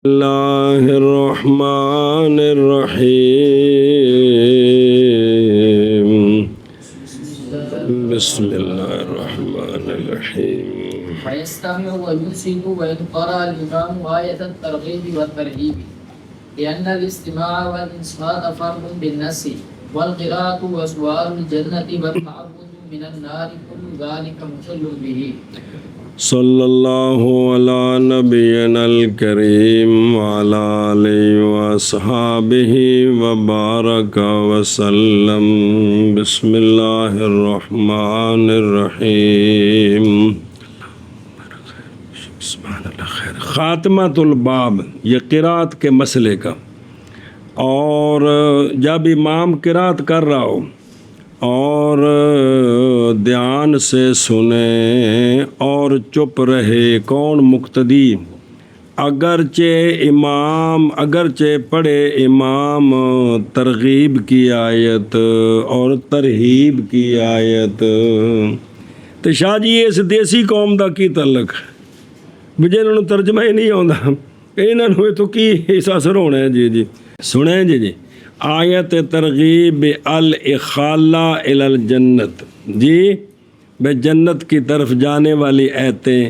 اللہ الرحمن الرحیم بسم اللہ الرحمن الرحیم ويستمع وينصت وإن قرأ الإمام آية الترغيب والترهيب لأن الاستماع والإنصات فرق بالنص والقراءة وسؤال الجنة والتعوذ من النار كل ذلك مخل به. صلی اللہ علی نبینا الکریم وعلی آلہ واصحابہ وبارک وسلم. بسم اللہ الرحمن الرحیم. خاتمۃ الباب، یہ قرات کے مسئلے کا، اور جب امام قرات کر رہا ہو اور دھیان سے سنے اور چپ رہے کون؟ مقتدی. اگرچہ پڑھے امام ترغیب کی آیت اور ترہیب کی آیت. تو شاہ جی اس دیسی قوم دا کی تعلق جنہوں نے ترجمہ ہی نہیں آتا، انہوں تو کی اس اثر ہونا ہے. جی سنیں جی آیت ترغیب الاخالہ الی الجنت، جی بے جنت کی طرف جانے والی آیتیں،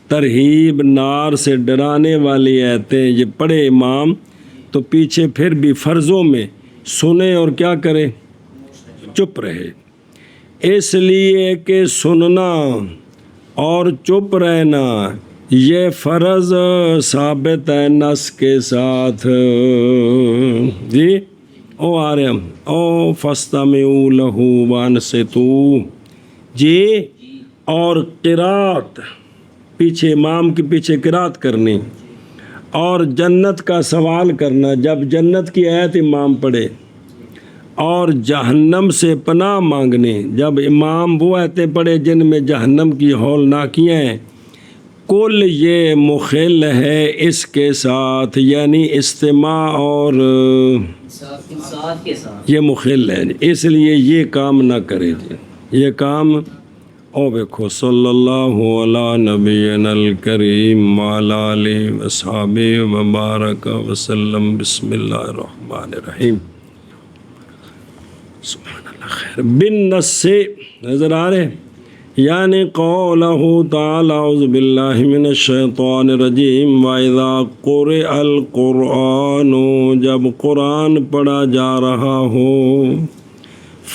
ترہیب نار سے ڈرانے والی آیتیں یہ پڑھے امام تو پیچھے پھر بھی فرضوں میں سنے اور کیا کرے؟ چپ رہے. اس لیے کہ سننا اور چپ رہنا یہ فرض ثابت ہے نص کے ساتھ. جی او آ رہے ہم او فاستمعوا لہ وانصتوا. جی اور قرات پیچھے امام کے پیچھے قرات کرنی اور جنت کا سوال کرنا جب جنت کی آیت امام پڑھے، اور جہنم سے پناہ مانگنی جب امام وہ آیتیں پڑھے جن میں جہنم کی ہولناکیاں ہیں. کل یہ مخل ہے اس کے ساتھ، یعنی استماع اور یہ مخل ہے. اس لیے یہ کام نہ کرے. جی یہ کام او دیکھو. صلی اللہ علی نبینا الکریم وعلی آلہ وصحبہ وبارک وسلم. بسم اللہ الرحمن الرحیم. سبحان اللہ خیر. بالنص سے نظر آ رہے، یعنی قولہ تعالی اعوذ باللہ من الشیطان الرجیم وَإِذَا قُرِئَ الْقُرْآنُ، جب قرآن پڑھا جا رہا ہو،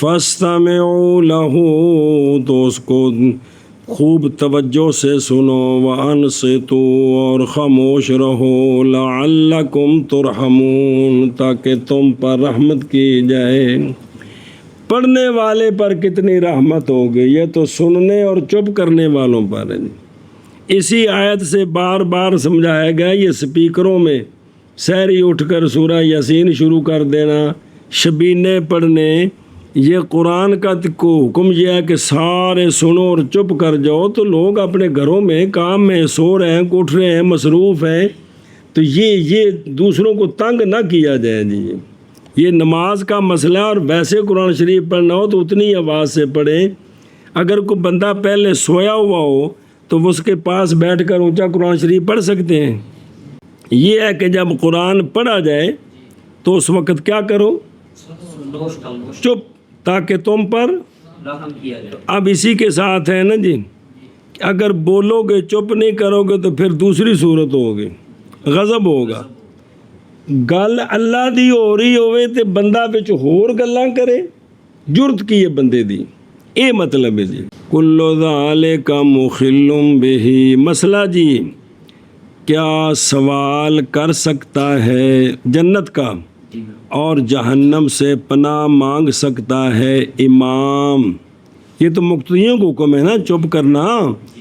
فَاسْتَمِعُوا لَهُ، تو اس کو خوب توجہ سے سنو، وَأَنصِتُوا، اور خاموش رہو، لَعَلَّكُمْ تُرْحَمُونَ، تاکہ تم پر رحمت کی جائے. پڑھنے والے پر کتنی رحمت ہوگی، یہ تو سننے اور چپ کرنے والوں پر ہے. اسی آیت سے بار بار سمجھایا گیا. یہ سپیکروں میں سحری اٹھ کر سورہ یاسین شروع کر دینا، شبینے پڑھنے، یہ قرآن کا حکم یہ ہے کہ سارے سنو اور چپ کر جاؤ. تو لوگ اپنے گھروں میں کام میں سو رہے ہیں، اٹھ رہے ہیں، مصروف ہیں، تو یہ دوسروں کو تنگ نہ کیا جائے. جی یہ نماز کا مسئلہ، اور ویسے قرآن شریف پڑھنا ہو تو اتنی آواز سے پڑھیں. اگر کوئی بندہ پہلے سویا ہوا ہو تو وہ اس کے پاس بیٹھ کر اونچا قرآن شریف پڑھ سکتے ہیں. یہ ہے کہ جب قرآن پڑھا جائے تو اس وقت کیا کرو؟ چپ، تاکہ تم پر. اب اسی کے ساتھ ہے نا جی، اگر بولو گے چپ نہیں کرو گے تو پھر دوسری صورت ہوگی، غضب ہوگا. گل اللہ دی ہو رہی ہوئے تے بندہ وچ ہور گلاں کرے، جرت کی ہے بندے دی، اے مطلب ہے. جی کل ذالک مخل بہ. مسئلہ جی کیا سوال کر سکتا ہے جنت کا اور جہنم سے پناہ مانگ سکتا ہے امام؟ یہ تو مقتدیوں کو حکم ہے نا چپ کرنا.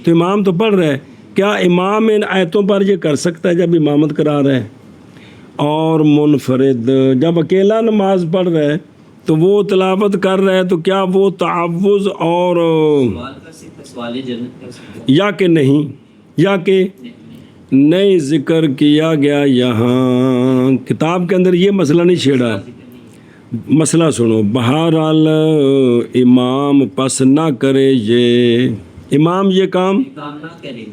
تو امام تو پڑھ رہا ہے، کیا امام ان آیتوں پر یہ کر سکتا ہے جب امامت کرا رہا ہے؟ اور منفرد جب اکیلا نماز پڑھ رہا ہے تو وہ تلاوت کر رہا ہے، تو کیا وہ تعوذ اور یا کہ نہیں، یا کہ نہیں ذکر کیا گیا یہاں کتاب کے اندر. یہ مسئلہ نہیں چھیڑا. مسئلہ سنو. بہرحال امام پس نہ کرے یہ امام یہ کام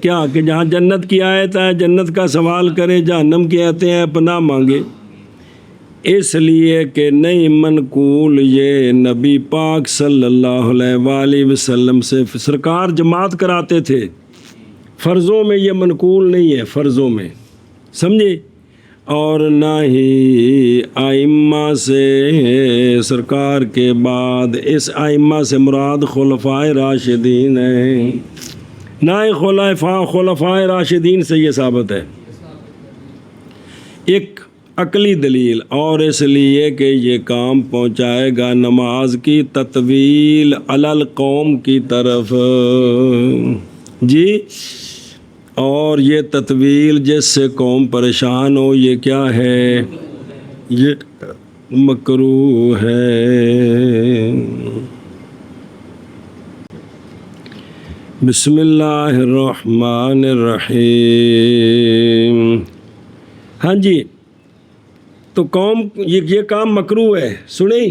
کیا کہ جہاں جنت کی آیت ہے جنت کا سوال کرے، جہنم کی آیتیں ہیں پناہ مانگے، اس لیے کہ نہیں منقول یہ نبی پاک صلی اللہ علیہ وآلہ وسلم سے سرکار جماعت کراتے تھے، فرضوں میں یہ منقول نہیں ہے، فرضوں میں سمجھے، اور نہ ہی ائمہ سے سرکار کے بعد، اس ائمہ سے مراد خلفائے راشدین ہیں، نہ ہی خلفائے راشدین سے یہ ثابت ہے، ایک عقلی دلیل، اور اس لیے کہ یہ کام پہنچائے گا نماز کی تطویل علی القوم کی طرف، جی، اور یہ تطویل جس سے قوم پریشان ہو یہ کیا ہے، یہ مکروہ ہے۔ بسم اللہ الرحمن الرحیم۔ ہاں جی، تو قوم یہ کام مکروہ ہے، سنیں،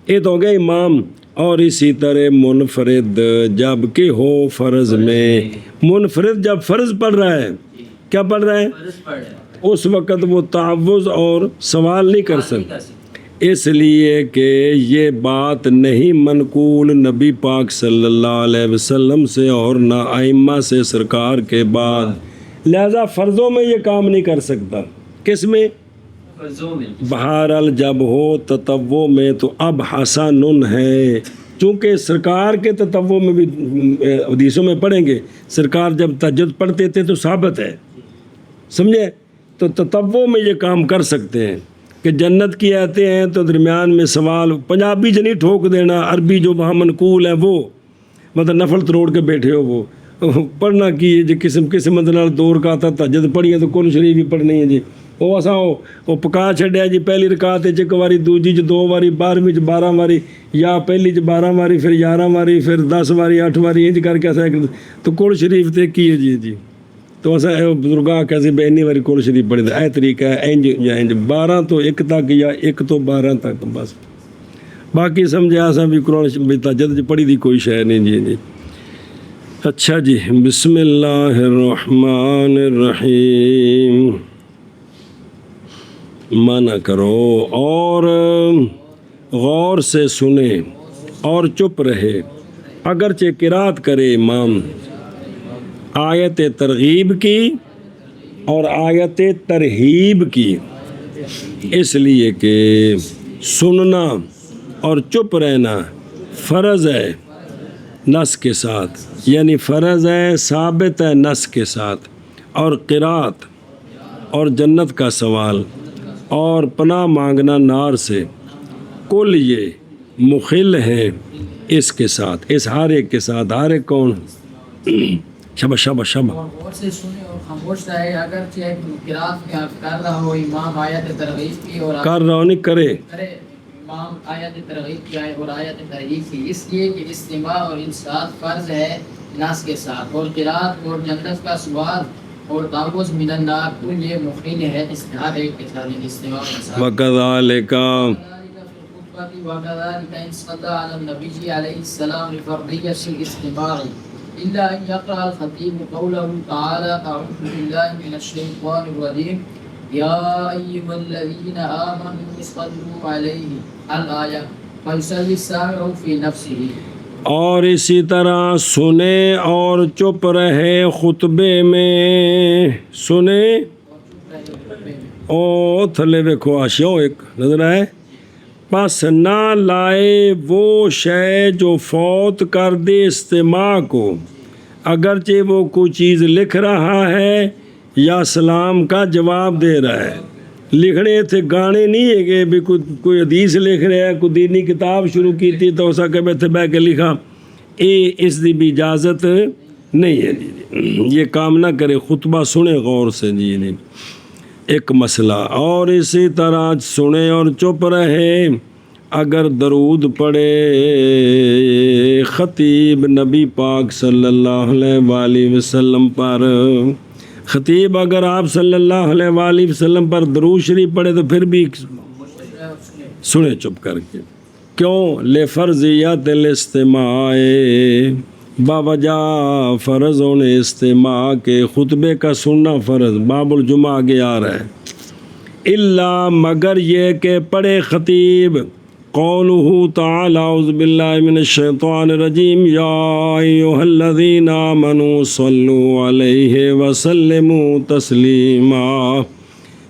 یہ تو ہو گیا امام، اور اسی طرح منفرد جب کہ ہو فرض میں، منفرد جب فرض پڑھ رہا ہے، کیا پڑھ رہا ہے، اس وقت وہ تعوذ اور سوال نہیں کر سکتا، اس لیے کہ یہ بات نہیں منقول نبی پاک صلی اللہ علیہ وسلم سے اور نہ ائمہ سے سرکار کے بعد، لہذا فرضوں میں یہ کام نہیں کر سکتا، کس میں، بہرحال جب ہو تطوع میں تو اب حسن ہے، چونکہ سرکار کے تطوع میں بھی حدیثوں میں پڑھیں گے، سرکار جب تہجد پڑھتے تھے تو ثابت ہے، سمجھے، تو تطوع میں یہ کام کر سکتے ہیں کہ جنت کی آیتیں ہیں تو درمیان میں سوال، پنجابی سے نہیں ٹھوک دینا، عربی جو وہاں منقول ہے وہ مطلب نفل تروڑ کے بیٹھے ہو، وہ پڑھنا کی جی قسم مطلب 2 رکعت تہجد پڑھی ہے تو کل شریف بھی پڑھنی ہے جی، وہ ایسا وہ پکا چھڈیا جی، پہلی رکعت چ 1 واری، دوجی چ 2 واری، 12ویں چ 12 واری، یا پہلی چ 12 واری، پھر 11 واری، پھر 10 واری، 8 واری، انج کر کے ایسا تو کل شریف تے کی ہے جی تو ایسا بزرگاں کیسے بہنی واری کل شریف پڑھی تھا، اے طریقہ ہے انج یا انج 12 تو 1 تک یا 1 تو 12 تک، بس باقی سمجھے ایسا بھی قرآن تہجد پڑھی دی کوئی شے نہیں جی۔ اچھا جی، بسم اللہ الرحمن الرحیم، منع کرو اور غور سے سنے اور چپ رہے، اگرچہ قرات کرے امام آیت ترغیب کی اور آیت ترہیب کی، اس لیے کہ سننا اور چپ رہنا فرض ہے نص کے ساتھ، یعنی فرض ہے ثابت ہے نص کے ساتھ، اور قرات اور جنت کا سوال اور پناہ مانگنا نار سے، کل یہ مخل ہیں اس کے ساتھ، اس ہر ایک کے ساتھ، ہر ایک کون، شبہ اور سے سنے اور خاموش رہے، اگرچہ قرات میں کر رہا ہو امام آیت ترغیب کی اور کر رہا ہو نہیں کرے امام آیت ترغیب کی اور آیت ترہیب کی، اس لیے کہ استماع اور انصات فرض ہے نص کے ساتھ، اور قرات اور جنت کا سوال اور تعوذ من النار تو یہ مخل ہے اس ہر ایک کے ساتھ استماع اور انصات۔ وَكَذَلِكَ وَكَذَلِكَ إِنْ صَلَّى عَلَى النَّبِيِّ عَلَيْهِ السَّلَامُ لِفَرْضِيَّةِ الْإِسْتِمَاعِ إِلَّا أَنْ يَقْرَأَ الْخَطِيبُ قَوْلَهُ تَعَالَى أَعُوذُ بِاللَّهِ مِنَ الشَّيْطَانِ الرَّجِيمِ يَا أَيُّهَا الَّذِينَ آمَنُوا صَلُّوا عَلَيْهِ الْآيَةُ فَيُصَلِّ السَّامِعُ فِي نَفْسِهِ، اور اسی طرح سنے اور چپ رہے خطبے میں، سنے او تھلے دیکھو آشیو ایک نظر آئے، پس نہ لائے وہ شے جو فوت کر دے استماع کو، اگرچہ وہ کوئی چیز لکھ رہا ہے یا سلام کا جواب دے رہا ہے، لکھنے تھے گانے نہیں ہے کہ بھی کوئی حدیث لکھ رہا ہے، کوئی دینی کتاب شروع کی تھی تو اسا کہ بیٹھے بہ کے لکھا، اس دی بھی اجازت نہیں ہے جی، یہ کام نہ کرے، خطبہ سنے غور سے جی، ایک مسئلہ، اور اسی طرح سنے اور چپ رہے اگر درود پڑھے خطیب نبی پاک صلی اللہ علیہ وآلہ وسلم پر، خطیب اگر آپ صلی اللہ علیہ وآلہ وسلم پر درود شریف پڑھے تو پھر بھی سنے چپ کر کے، کیوں، لفرضیت الاستماع، باوجہ فرض ہونے استماع کے خطبے کا سننا فرض، باب الجمعہ آگے آ رہا ہے، الا مگر یہ کہ پڑھے خطیب قولہ تعالی اعوذ باللہ من الشیطان الرجیم یا ایھا الذین آمنوا صلوا علیہ وسلموا تسلیما۔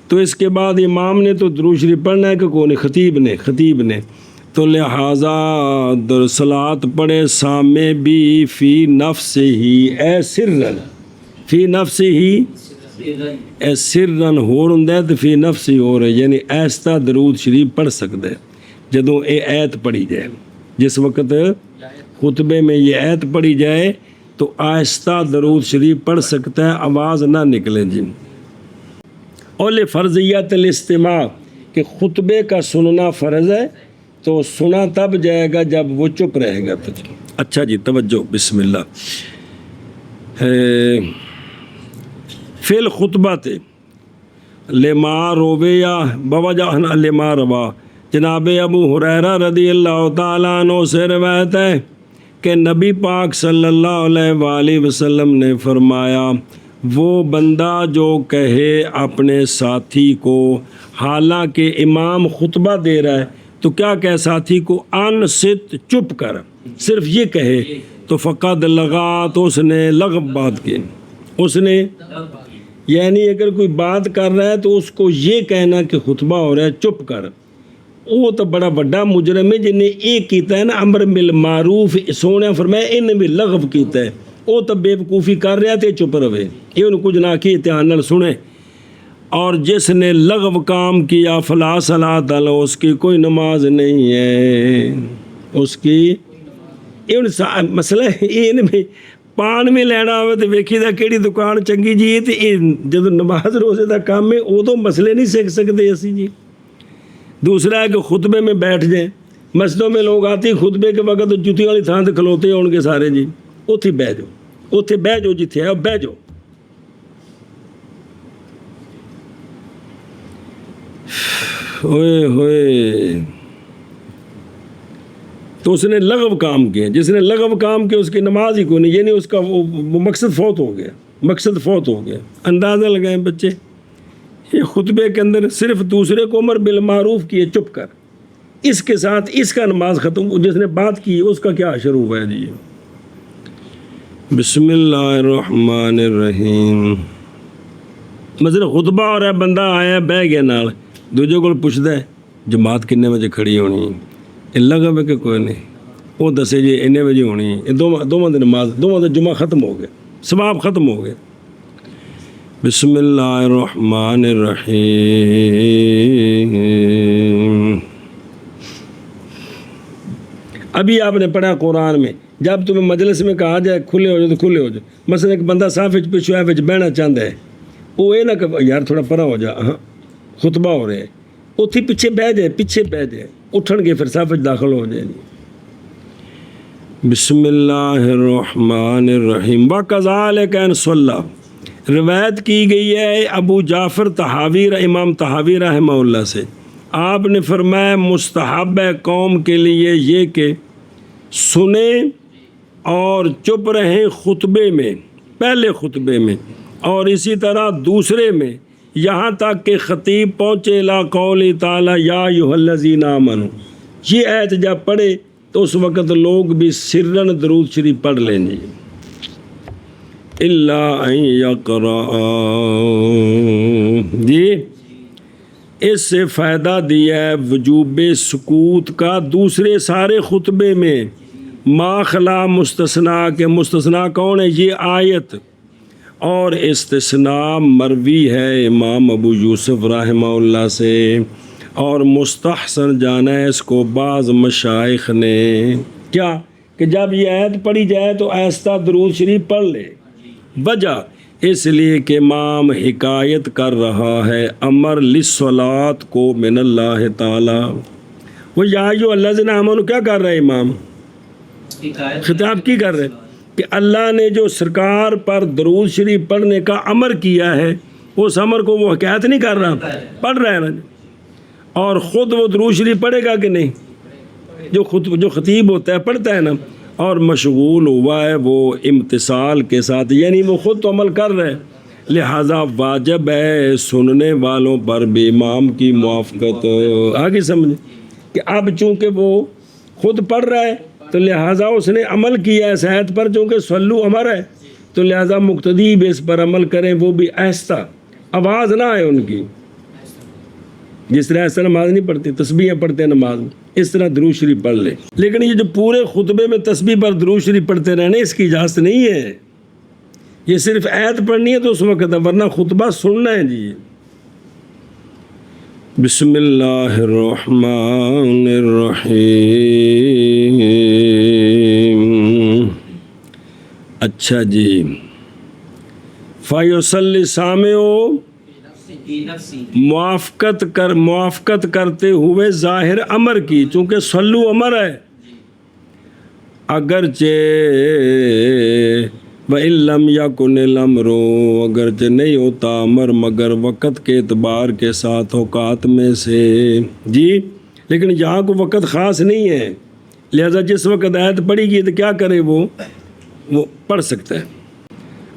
تو اس کے بعد امام نے تو درود شریف پڑھنا ہے کہ کون؟ خطیب نے تو لہٰذا صلاۃ پڑھے سامع بھی فی نفسہ ہی اے سرن، فی نفسہ ہی اے سرن ہور ہوندا ہے تو فی نفسہ ہو رہا ہے، یعنی ایستا درود شریف پڑھ سکتا ہے جدوں اے ایت پڑھی جائے، جس وقت خطبے میں یہ ایت پڑھی جائے تو آہستہ درود شریف پڑھ سکتا ہے، آواز نہ نکلے جی۔ اول فرضیت الاستماع کہ خطبے کا سننا فرض ہے تو سنا تب جائے گا جب وہ چپ رہے گا تو۔ اچھا جی توجہ، بسم اللہ۔ فی الخطبۃ لما رویا بوجہ لما روا، جناب ابو ہریرہ رضی اللہ تعالیٰ عنہ سے روایت ہے کہ نبی پاک صلی اللہ علیہ وآلہ وسلم نے فرمایا، وہ بندہ جو کہے اپنے ساتھی کو، حالانکہ امام خطبہ دے رہا ہے تو کیا کہے ساتھی کو؟ انصت، چپ کر، صرف یہ کہے تو فقد لغا، تو اس نے لغو بات کی، اس نے یعنی اگر کوئی بات کر رہا ہے تو اس کو یہ کہنا کہ خطبہ ہو رہا ہے چپ کر، وہ تو بڑا بڑا مجرم ہے جن نے ایک کیتا ہے نا امر بالمعروف، سونے فرمایا ان بھی لغو کیتا ہے، وہ تو بے وقوفی کر رہا ہے چپ رہے، یہ ان کچھ نہ کی دھیان نال سنے۔ اور جس نے لغو کام کیا فلا صلاۃ لہ، اس کی کوئی نماز نہیں ہے، اس کی مسئلہ یہ پان میں لینا ہوئے تو ویکھی دا کیڑی دکان چنگی جی، تو یہ جب نماز روزے دا کام ہے ادو مسئلے نہیں سیکھ سکتے اسی جی۔ دوسرا ہے کہ خطبے میں بیٹھ جائیں، مسجدوں میں لوگ آتے خطبے کے وقت جوتی والی تھان تے کھلوتے ہون گے سارے جی، اتھے بہ جاؤ، اتھے بہ جاؤ، جتھے ہے بہ جاؤ۔ ہوئے ہوئے، تو اس نے لغو کام کیا، جس نے لغو کام کیا اس کی نماز ہی کوئی نہیں، یعنی اس کا وہ مقصد فوت ہو گیا، اندازہ لگائیں بچے، یہ خطبے کے اندر صرف دوسرے کو امر بالمعروف کیے چپ کر، اس کے ساتھ اس کا نماز ختم، جس نے بات کی اس کا کیا شروع ہوا ہے جی۔ بسم اللہ الرحمن الرحیم۔ مثلا خطبہ ہو رہا ہے، بندہ آیا بہ گیا نال، دوجے کو پوچھتا ہے جماعت کنے بجے کھڑی ہونی، یہ لگا ہے کہ کوئی نہیں، وہ دسے جی انے بجے ہونی، یہ دونوں نماز، دونوں جمعہ ختم ہو گیا، ثواب ختم ہو گیا۔ بسم اللہ الرحمن الرحیم۔ ابھی آپ نے پڑھا قرآن میں، جب تمہیں مجلس میں کہا جائے کھلے ہو جاؤ تو کھلے ہو جاؤ۔ مثلا ایک بندہ صاف پچھو ہے بہنا چاہتا ہے، وہ یہ نہ کہ یار تھوڑا پرا ہو جا، ہاں خطبہ ہو رہے ہیں، اتھی پیچھے بہ جائے، اٹھن گے پھر صاف داخل ہو جائے۔ بسم اللہ الرحمن الرحیم۔ وَكَذَلِكَ صلی، روایت کی گئی ہے ابو جعفر طحاوی، امام طحاوی رحمہ اللہ سے، آپ نے فرمایا مستحب ہے قوم کے لیے یہ کہ سنیں اور چپ رہیں خطبے میں، پہلے خطبے میں اور اسی طرح دوسرے میں، یہاں تک کہ خطیب پہنچے الی قول تعالی یا ایھا الذین آمنوا، یہ آیت جب پڑھے تو اس وقت لوگ بھی سرن درود شریف پڑھ لیں گے، الا ان یقرأ، جی اس سے فائدہ دیا ہے وجوب سکوت کا دوسرے سارے خطبے میں، ما خلا مستثنیٰ کے، مستثنیٰ کون ہے؟ یہ آیت، اور استثناء مروی ہے امام ابو یوسف رحمہ اللہ سے، اور مستحسن جانا ہے اس کو بعض مشائخ نے، کیا کہ جب یہ آیت پڑھی جائے تو آہستہ درود شریف پڑھ لے، وجہ اس لیے کہ امام حکایت کر رہا ہے امر للصلاۃ کو من اللہ تعالی، وہ یا ایھا الذین آمنوا کیا کر رہے امام؟ خطاب کی کر رہے کہ اللہ نے جو سرکار پر درود شریف پڑھنے کا امر کیا ہے، اس امر کو وہ حکایت نہیں کر رہا، پڑھ رہا ہے نا، اور خود وہ درود شریف پڑھے گا کہ نہیں؟ جو خطیب ہوتا ہے پڑھتا ہے نا، اور مشغول ہوا ہے وہ امتثال کے ساتھ، یعنی وہ خود تو عمل کر رہے، لہذا واجب ہے سننے والوں پر بھی امام کی موافقت۔ آگے سمجھ کہ اب چونکہ وہ خود پڑھ رہا ہے تو لہٰذا اس نے عمل کیا ہے اس آیت پر، چونکہ صلو امر ہے تو لہٰذا مقتدی بھی اس پر عمل کریں، وہ بھی آہستہ، آواز نہ آئے ان کی، جس طرح ایسا نماز نہیں پڑھتے، تسبیحیں پڑھتے ہیں نماز میں، اس طرح درود شریف پڑھ لے۔ لیکن یہ جو پورے خطبے میں تسبیح پر درود شریف پڑھتے رہنے، اس کی اجازت نہیں ہے، یہ صرف آیت پڑھنی ہے تو اس وقت ہے، ورنہ خطبہ سننا ہے جی۔ بسم اللہ الرحمن الرحیم۔ اچھا جی، فَيُصَلِّ سَامِعُ، موافقت کرتے ہوئے ظاہر امر کی، چونکہ صلو امر ہے، اگرچہ وَإِن لَّمْ يَكُنِ الْأَمْرُ، اگرچہ نہیں ہوتا امر مگر وقت کے اعتبار کے ساتھ اوقات میں سے جی، لیکن یہاں کو وقت خاص نہیں ہے، لہذا جس وقت آیت پڑھی گئی تو کیا کرے وہ پڑھ سکتا ہے۔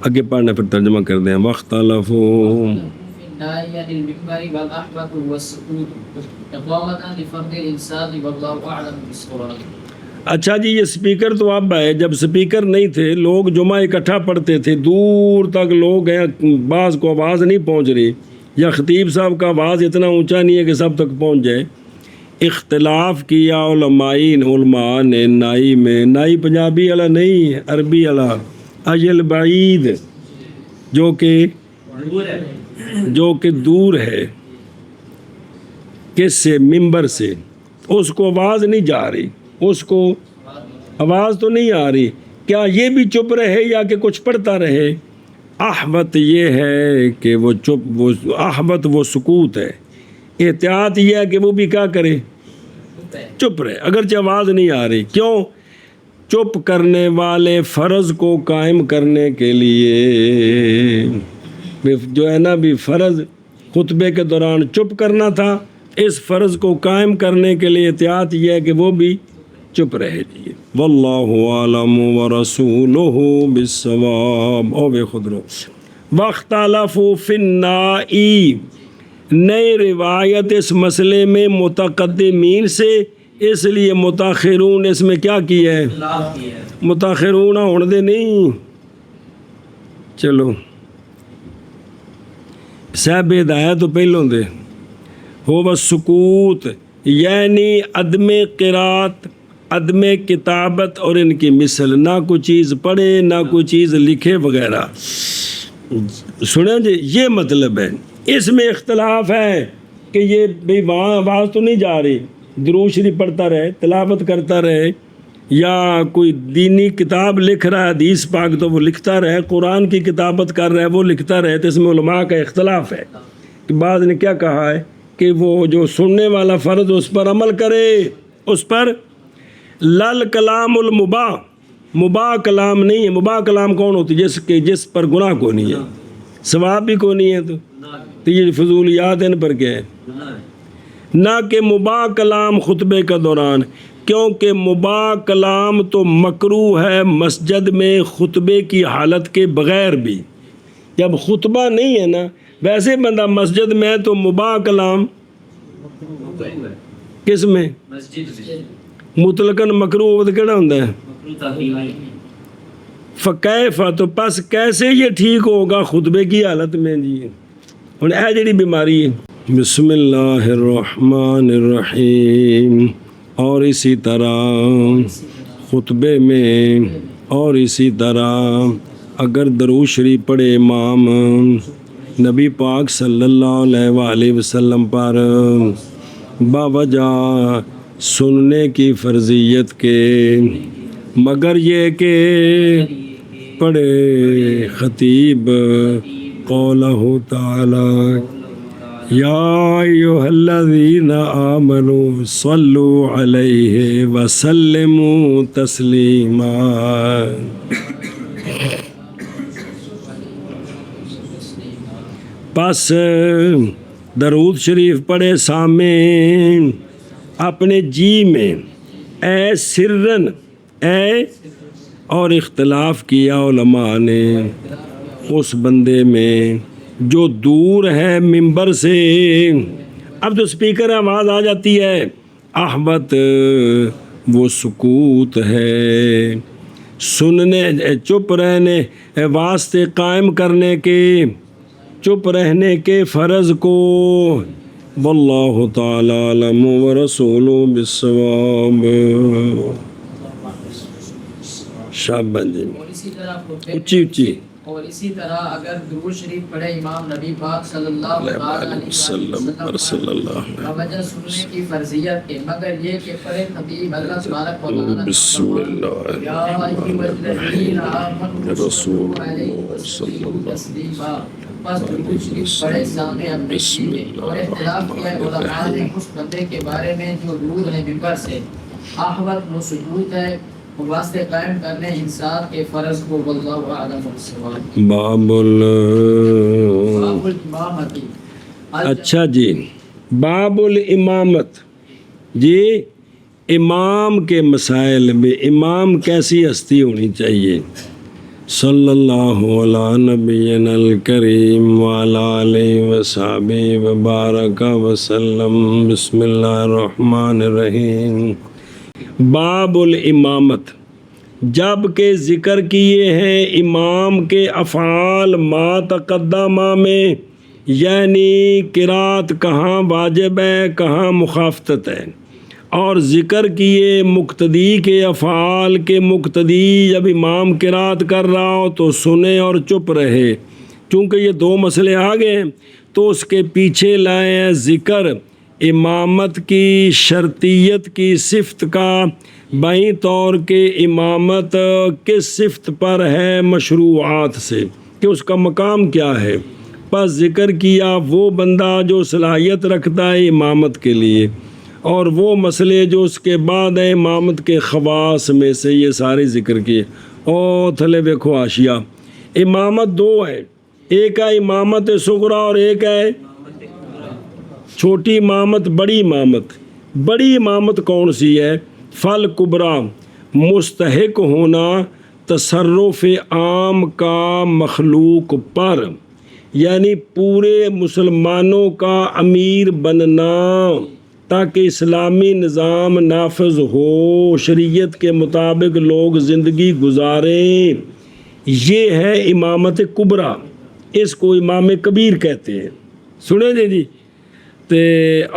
آگے پڑھنا پھر ترجمہ کر دیں۔ وَاخْتَلَفُوا اچھا جی، یہ سپیکر تو اب ہے، جب سپیکر نہیں تھے لوگ جمعہ اکٹھا پڑھتے تھے، دور تک لوگ ہیں، بعض کو آواز نہیں پہنچ رہی، یا خطیب صاحب کا آواز اتنا اونچا نہیں ہے کہ سب تک پہنچ جائے۔ اختلاف کیا علماء نے نائی میں، نائی پنجابی والا نہیں، عربی والا، اجل بعید، جو کہ دور ہے، کس سے؟ ممبر سے، اس کو آواز نہیں جا رہی، اس کو آواز تو نہیں آ رہی، کیا یہ بھی چپ رہے یا کہ کچھ پڑھتا رہے؟ احوط یہ ہے کہ وہ احوط وہ سکوت ہے، احتیاط یہ ہے کہ وہ بھی کیا کرے؟ چپ رہے، اگرچہ آواز نہیں آ رہی۔ کیوں؟ چپ کرنے والے فرض کو قائم کرنے کے لیے، جو ہے نا بھی فرض خطبے کے دوران چپ کرنا تھا، اس فرض کو قائم کرنے کے لیے احتیاط یہ ہے کہ وہ بھی چپ رہے جی۔ واللہ عالم ورسولہ بالصواب۔ او بے خود رو واختلفوا فی النائی، نئی روایت اس مسئلے میں متقدمین سے، اس لیے متاخرون اس میں کیا کیا ہے؟ متاخرون ہونے دے نہیں، چلو صاحب ہدایت تو پہلوں دے ہو بس سکوت، یعنی عدم قرات، عدم کتابت اور ان کی مثل، نہ کوئی چیز پڑھے نہ کوئی چیز لکھے وغیرہ۔ سنیں جی، یہ مطلب ہے، اس میں اختلاف ہے کہ یہ بھی وہاں آواز تو نہیں جا رہی، درود شریف پڑھتا رہے، تلاوت کرتا رہے، یا کوئی دینی کتاب لکھ رہا ہے، حدیث پاک تو وہ لکھتا رہے، قرآن کی کتابت کر رہا ہے وہ لکھتا رہے، تو اس میں علماء کا اختلاف ہے کہ بعض نے کیا کہا ہے کہ وہ جو سننے والا فرد اس پر عمل کرے، اس پر لل کلام المباح، مباح کلام نہیں ہے، مباح کلام کون ہوتی ہے؟ جس پر گناہ کو نہیں ہے، ثواب بھی کو نہیں ہے، تو یہ فضولیات ان پر کیا ہے؟ نہ کہ مباح کلام خطبے کا دوران، کیونکہ مباح کلام تو مکروہ ہے مسجد میں خطبے کی حالت کے بغیر بھی، جب خطبہ نہیں ہے نا، ویسے بندہ مسجد میں تو مباح کلام کس میں؟ مطلقاً مکروہ کہڑا ہوتا ہے؟ فکیف، تو پس کیسے یہ ٹھیک ہوگا خطبے کی حالت میں جی؟ ہن اے جڑی بیماری ہے۔ بسم اللہ الرحمن الرحیم۔ اور اسی طرح خطبے میں، اور اسی طرح اگر درود شریف پڑھے امام نبی پاک صلی اللہ علیہ وآلہ وسلم پر باوجہ سننے کی فرضیت کے، مگر یہ کہ پڑھے خطیب قولہ تعالی یا ایھا الذین آمنوا صلوا علیہ وسلموا تسلیما۔ پس درود شریف پڑھے سامنے اپنے جی میں، اے سرن، اے اور اختلاف کیا علماء نے اس بندے میں جو دور ہے منبر سے. اب تو سپیکر آواز آ جاتی ہے. احبت وہ سکوت ہے سننے چپ رہنے واسطے قائم کرنے کے چپ رہنے کے فرض کو. واللہ تعالی علم ورسولہ بالصواب. شاباش جی اور اسی طرح اچھی اور اسی طرح اگر درود شریف پڑھے امام نبی پاک صلی اللہ علیہ وسلم کا وجہ سننے کی فرضیت ہے، مگر یہ کہ پڑھے خطیب اللہ تبارک و تعالی بسم اللہ یا ایھا الذین آمنوا رسول علیہ وسلم تسلیما. بس درود شریف پڑھے سامنے اپنے کیے اور اختلاف کیا ہے علماء نے اس بندے کے بارے میں جو دور ہے منبر سے. احوط وہ سکوت ہے واسطے قائم کرنے انسان کے فرض کو. واللہ اعلم بالصواب. باب الامامتی. اچھا جی باب الامامت. جی امام کے مسائل میں امام کیسی ہستی ہونی چاہیے. صلی اللہ علی نبینا الکریم وعلی آلہ وصحبہ وبارک وسلم. بسم اللہ الرحمن الرحیم. باب الامامت. جب کہ ذکر کیے ہیں امام کے افعال ما تقدمہ میں، یعنی قرات کہاں واجب ہے کہاں مخافتت ہے، اور ذکر کیے مقتدی کے افعال کے مقتدی جب امام قرات کر رہا ہو تو سنے اور چپ رہے. چونکہ یہ دو مسئلے آ گئے ہیں تو اس کے پیچھے لائے ہیں ذکر امامت کی شرطیت کی صفت کا، بائیں طور کے امامت کس صفت پر ہے مشروعات سے کہ اس کا مقام کیا ہے. پس ذکر کیا وہ بندہ جو صلاحیت رکھتا ہے امامت کے لیے، اور وہ مسئلے جو اس کے بعد ہے امامت کے خواص میں سے، یہ سارے ذکر کیے. اور تھلے دیکھو حاشیہ. امامت دو ہے، ایک ہے امامت صغریٰ اور ایک ہے چھوٹی امامت بڑی امامت. بڑی امامت کون سی ہے؟ فل کبریٰ مستحق ہونا تصرف عام کا مخلوق پر، یعنی پورے مسلمانوں کا امیر بننا تاکہ اسلامی نظام نافذ ہو، شریعت کے مطابق لوگ زندگی گزاریں. یہ ہے امامت کبریٰ. اس کو امام کبیر کہتے ہیں. سنیں جی.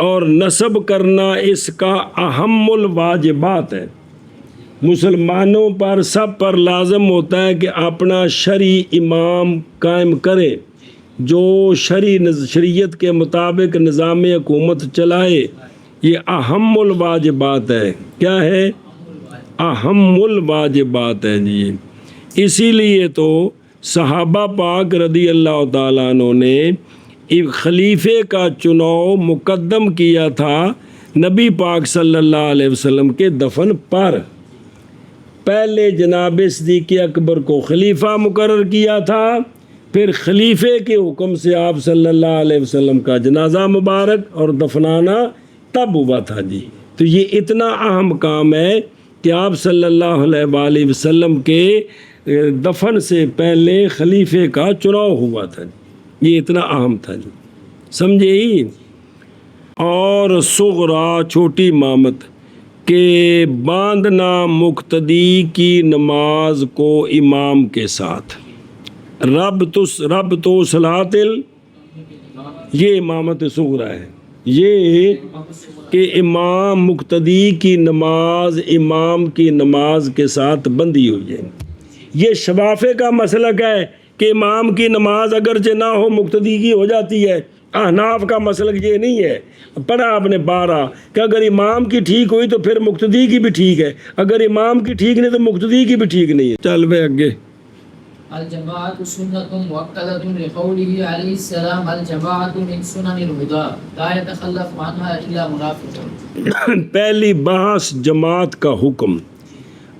اور نصب کرنا اس کا اہم الواجبات ہے. مسلمانوں پر سب پر لازم ہوتا ہے کہ اپنا شرعی امام قائم کرے جو شریعت کے مطابق نظام حکومت چلائے. یہ اہم الواجبات ہے. کیا ہے؟ اہم الواجبات ہے جی. اسی لیے تو صحابہ پاک رضی اللہ تعالیٰ عنہ نے خلیفے کا چناؤ مقدم کیا تھا نبی پاک صلی اللہ علیہ وسلم کے دفن پر. پہلے جناب صدیق اکبر کو خلیفہ مقرر کیا تھا، پھر خلیفے کے حکم سے آپ صلی اللہ علیہ وسلم کا جنازہ مبارک اور دفنانا تب ہوا تھا جی. تو یہ اتنا اہم کام ہے کہ آپ صلی اللہ علیہ وآلہ وسلم کے دفن سے پہلے خلیفے کا چناؤ ہوا تھا. یہ اتنا اہم تھا جی. سمجھے ہی. اور صغریٰ چھوٹی امامت کہ باندھنا مقتدی کی نماز کو امام کے ساتھ. رب تو صلاۃ یہ امامت صغریٰ ہے. یہ کہ امام مقتدی کی نماز امام کی نماز کے ساتھ بندھی ہوئی ہے. یہ شوافے کا مسلک ہے کہ امام کی نماز اگرچہ نہ ہو مقتدی کی ہو جاتی ہے. احناف کا مسلک یہ نہیں ہے. پڑھا آپ نے 12 کہ اگر امام کی ٹھیک ہوئی تو پھر مقتدی کی بھی ٹھیک ہے، اگر امام کی ٹھیک نہیں تو مقتدی کی بھی ٹھیک نہیں ہے. چل بے اگے. الجماعت سنت مؤکدۃ لقولہ علیہ السلام الجماعت من سنن الہدی لا يتخلف عنها الا منافق. پہلی بحث جماعت کا حکم.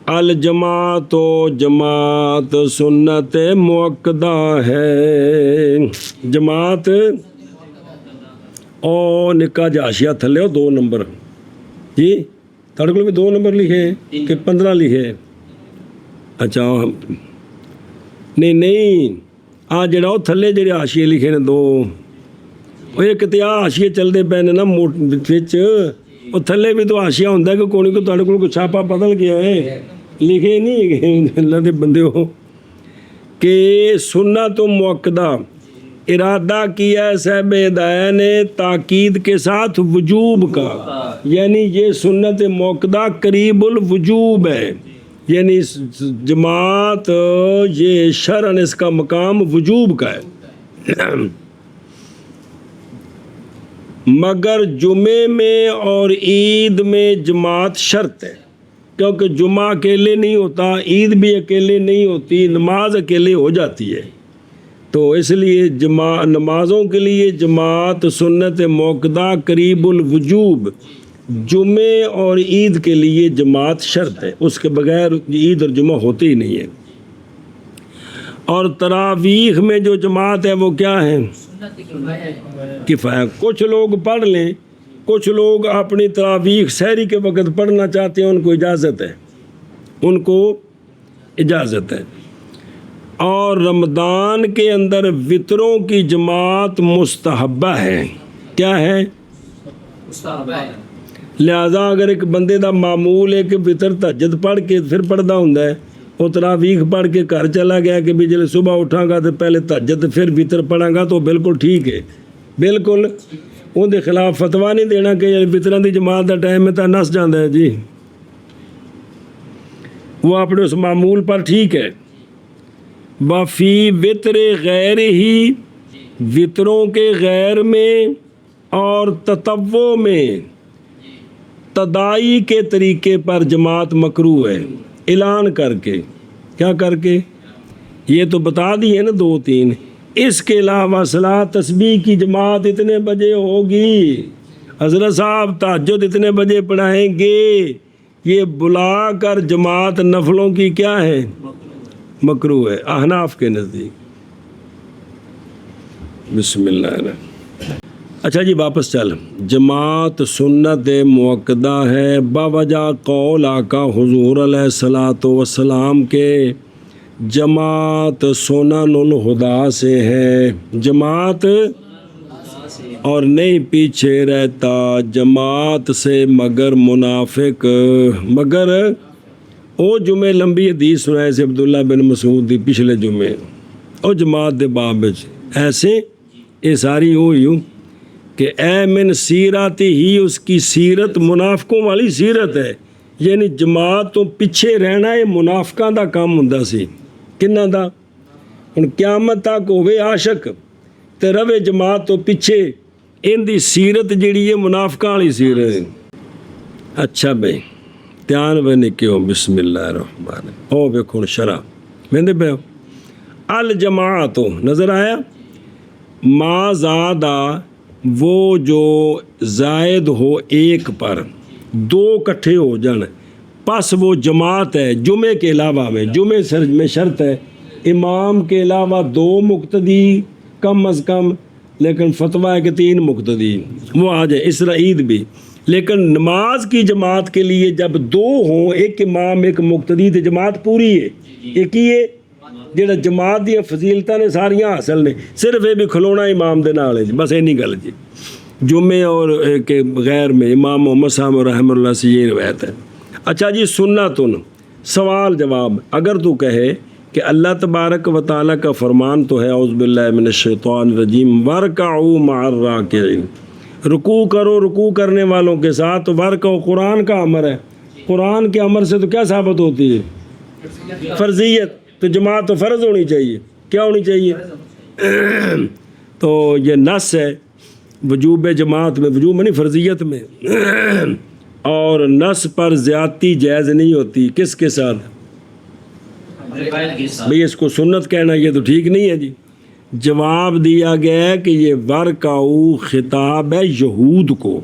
الجماعت و جماعت سنت مؤکدہ ہے. جماعت اور نکا جاشیا تھلے 2 نمبر جی. تھوڑے کو بھی 2 نمبر لکھے کہ 15 لکھے اچھا نہیں آ جڑا وہ تھلے جڑے حاشیے لکھے نے دو، وہ ایک تے حاشیے چلتے پے نے نا وہ تھلے بھی تو حاشیہ ہوتا ہے کہ کونی کو تھوڑے کو چھاپا بدل گیا ہے، لکھے نہیں اللہ دے بندے ہو کہ سنت مؤکدہ ارادہ کیا ہے صاحب ہدایہ نے تاکید کے ساتھ وجوب کا، یعنی یہ سنت مؤکدہ قریب الوجوب ہے، یعنی جماعت یہ شرعن اس کا مقام وجوب کا ہے، مگر جمعے میں اور عید میں جماعت شرط ہے، کیونکہ جمعہ اکیلے نہیں ہوتا، عید بھی اکیلے نہیں ہوتی، نماز اکیلے ہو جاتی ہے، تو اس لیے نمازوں کے لیے جماعت سنت مؤکدہ قریب الوجوب، جمعے اور عید کے لیے جماعت شرط ہے، اس کے بغیر عید اور جمعہ ہوتے ہی نہیں ہے۔ اور تراویح میں جو جماعت ہے وہ کیا ہے؟ کفایہ۔ کچھ لوگ پڑھ لیں، کچھ لوگ اپنی تراویح سحری کے وقت پڑھنا چاہتے ہیں، ان کو اجازت ہے، اور رمضان کے اندر وطروں کی جماعت مستحبہ ہے، کیا ہے؟ لہذا اگر ایک بندے دا معمول ہے کہ وطر تہجد پڑھ کے پھر پڑھدا ہوندا ہے، وہ تراویح پڑھ کے گھر چلا گیا کہ بھی جلے صبح اٹھاں گا تو پہلے تہجد پھر وطر پڑھاں گا، تو بالکل ٹھیک ہے، بالکل ان دے خلاف فتویٰ نہیں دینا کہ وطراں دی جماعت دا ٹائم ہے تو نس جاندا ہے جی، وہ اپنے اس معمول پر ٹھیک ہے۔ وفی وطر غیر ہی، وطروں کے غیر میں اور تطوع میں تدائی کے طریقے پر جماعت مکروہ ہے، اعلان کر کے، کیا کر کے؟ یہ تو بتا دی ہے نا دو تین، اس کے علاوہ صلاۃ تسبیح کی جماعت اتنے بجے ہوگی، حضرت صاحب تہجد اتنے بجے پڑھائیں گے، یہ بلا کر جماعت نفلوں کی کیا ہے؟ مکروہ ہے احناف کے نزدیک۔ بسم اللہ الرحمن۔ اچھا جی واپس چل، جماعت سنت مؤکدہ ہے باوجہ قول آقا حضور علیہ الصلاۃ والسلام کے، جماعت سنن الہدیٰ سے ہے، جماعت اور نہیں پیچھے رہتا جماعت سے مگر منافق، مگر او جمعے لمبی حدیث سنائے سے عبداللہ بن مسعود دی پچھلے جمعے، او جماعت دے باب ایسے یہ ساری ہوئی ہوں کہ اے من سیرت ہی، اس کی سیرت منافقوں والی سیرت ہے، یعنی جماعت تو پیچھے رہنا ہے منافقاں دا کام ہوندا سی، کنہ دا؟ ہن قیامت تک ہوئے عاشق تے روے جماعت تو پیچھے، ان دی سیرت جڑی ہے منافقاں والی سیرت ہے۔ اچھا بھائی دھیان میں نکیو، بسم اللہ الرحمن الرحیم، او ویکھو شرح ویندے پے ہو، الجماعت نظر آیا، ما زادہ وہ جو زائد ہو ایک پر، دو کٹھے ہو جان، پس وہ جماعت ہے، جمعے کے علاوہ میں، جمعے میں شرط ہے امام کے علاوہ دو مقتدی کم از کم، لیکن فتویٰ ہے کہ 3 مقتدی وہ آ جائے، اس طرح عید بھی، لیکن نماز کی جماعت کے لیے جب 2 ہوں، ایک امام ایک مقتدی، تو جماعت پوری ہے، ایک ہی ہے جڑا جماعت دی فضیلتاں نے ساریاں حاصل نے، صرف یہ بھی کھلونا امام دے نال ہے جی، بس اینی گل جی، جمعے اور کے غیر میں امام محمد صاحب رحمہ اللہ سے یہ روایت ہے۔ اچھا جی سنتن، سوال جواب، اگر تو کہے کہ اللہ تبارک و تعالیٰ کا فرمان تو ہے اعوذ باللہ من الشیطان الرجیم، وارکعوا مع الراکعین، رکوع کرو رکوع کرنے والوں کے ساتھ، تو وارکعوا قرآن کا امر ہے، قرآن کے امر سے تو کیا ثابت ہوتی ہے؟ فرضیت، تو جماعت تو فرض ہونی چاہیے، کیا ہونی چاہیے؟ تو یہ نص ہے وجوب جماعت میں، وجوب نہیں فرضیت میں، اور نص پر زیادتی جائز نہیں ہوتی، کس کے ساتھ؟ بھئی اس کو سنت کہنا یہ تو ٹھیک نہیں ہے جی۔ جواب دیا گیا کہ یہ ورکعو خطاب ہے یہود کو،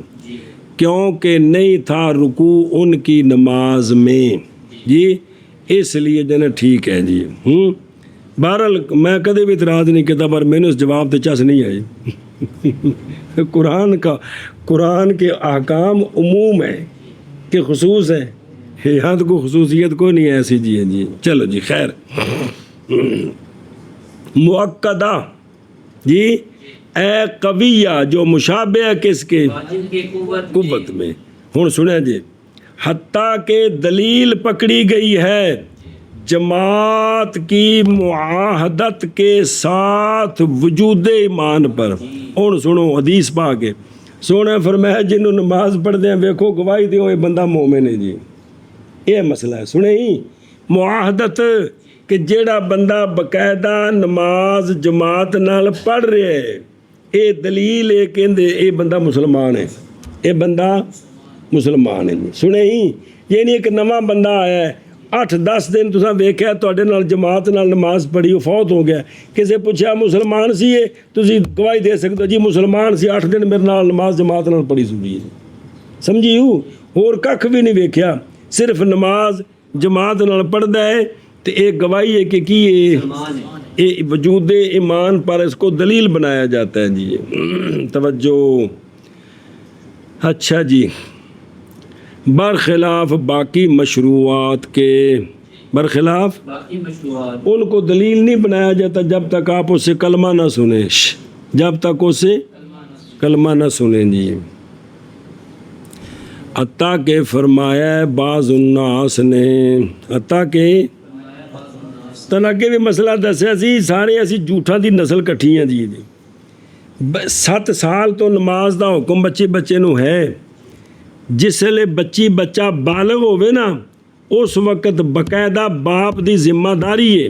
کیونکہ نہیں تھا رکوع ان کی نماز میں جی، اس لیے جو ہے ٹھیک ہے جی۔ بہرحال میں کدے بھی اعتراض نہیں کہتا، پر میں نے اس جواب تے چس نہیں آئی، قرآن کے احکام عموم ہے کہ خصوص ہے، یہاں تو کوئی خصوصیت کوئی نہیں ہے ایسی جی چلو جی خیر مؤکدہ جی اے قویہ جو مشابہ ہے کس کے واجب کے قوت میں ہوں سنیں جی حتیٰ کہ دلیل پکڑی گئی ہے جماعت کی معاہدت کے ساتھ وجود ایمان پر ہوں سنو حدیث پاک سونے فرمایا جنہوں نماز پڑھتے ہیں ویکھو گواہی دیو یہ بندہ مومن ہے جی یہ مسئلہ ہے سنے ہی معاہدت کہ جیڑا بندہ باقاعدہ نماز جماعت نال پڑھ رہے ہے یہ دلیل ہے کہ یہ بندہ مسلمان ہے یہ بندہ مسلمان ہے سنے ہی یہ نہیں ایک نواں بندہ آیا ہے 8-10 دن تساں ویکھیا تواڈے نال جماعت نال نماز پڑھی وہ فوت ہو گیا کسے پوچھا مسلمان سی ہے تسی گواہی دے سکتے ہو جی مسلمان سی 8 دن میرے نال نماز جماعت نال پڑھی سنی سمجھی ہو اور ککھ بھی نہیں ویکھیا صرف نماز جماعت نال پڑھدا ہے تو ایک گواہی ہے کہ یہ وجود ایمان پر اس کو دلیل بنایا جاتا ہے جی توجہ اچھا جی برخلاف باقی مشروعات کے برخلاف باقی مشروعات ان کو دلیل نہیں بنایا جاتا جب تک آپ اس سے کلمہ نہ سنیں جب تک اس سے کلمہ نہ سنیں جی حتیٰ کہ فرمایا ہے بعض الناس نے حتیٰ کہ تناگے بھی مسئلہ دسیا سی سارے اسی جھوٹاں دی نسل کٹھی ہیں جی 7 سال تو نماز دا حکم بچے نو ہے جس لے بچہ بالغ ہوئے نا اس وقت باقاعدہ باپ دی ذمہ داری ہے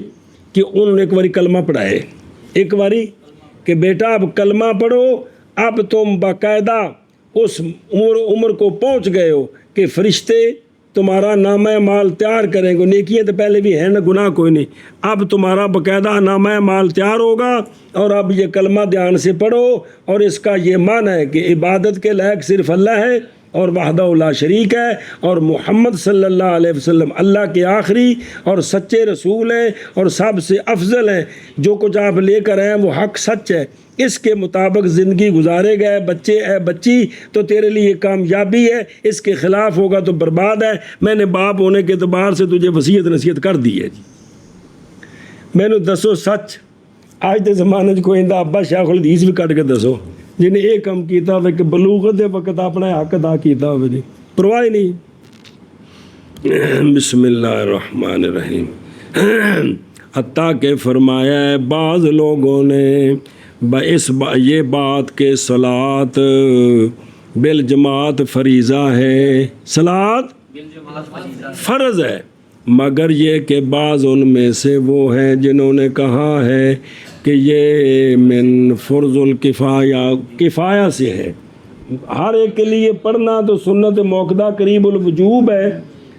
کہ انہوں نے ایک باری کلمہ پڑھائے ایک باری کہ بیٹا اب کلمہ پڑھو اب تم باقاعدہ اس عمر کو پہنچ گئے ہو کہ فرشتے تمہارا نامہ مال تیار کریں گے نیکیاں تو پہلے بھی ہیں نا گناہ کوئی نہیں اب تمہارا باقاعدہ نامہ مال تیار ہوگا اور اب یہ کلمہ دھیان سے پڑھو اور اس کا یہ معنی ہے کہ عبادت کے لائق صرف اللہ ہے اور وحدہ لا شریک ہے اور محمد صلی اللہ علیہ وسلم اللہ کے آخری اور سچے رسول ہیں اور سب سے افضل ہیں جو کچھ آپ لے کر آئے ہیں وہ حق سچ ہے اس کے مطابق زندگی گزارے گئے بچے اے بچی تو تیرے لیے کامیابی ہے اس کے خلاف ہوگا تو برباد ہے میں نے باپ ہونے کے اعتبار سے تجھے وصیت نصیحت کر دی ہے جی میں نے دسو سچ آج دے زمانے کوئی اندہ ابا شیخ الحدیث بھی کٹ کے دسو جنہیں یہ کام کیتا ہوئے کہ بلوغت دے وقت اپنا حق ادا کیتا ہوئے جی پرواہ نہیں بسم اللہ الرحمن الرحیم حتیٰ کہ فرمایا ہے بعض لوگوں نے یہ بات کہ صلاۃ بالجماعت فریضہ ہے صلاۃ فرض ہے مگر یہ کہ بعض ان میں سے وہ ہیں جنہوں نے کہا ہے کہ یہ من فرض کفایہ سے ہے ہر ایک کے لیے پڑھنا تو سنت موقدہ قریب الوجوب ہے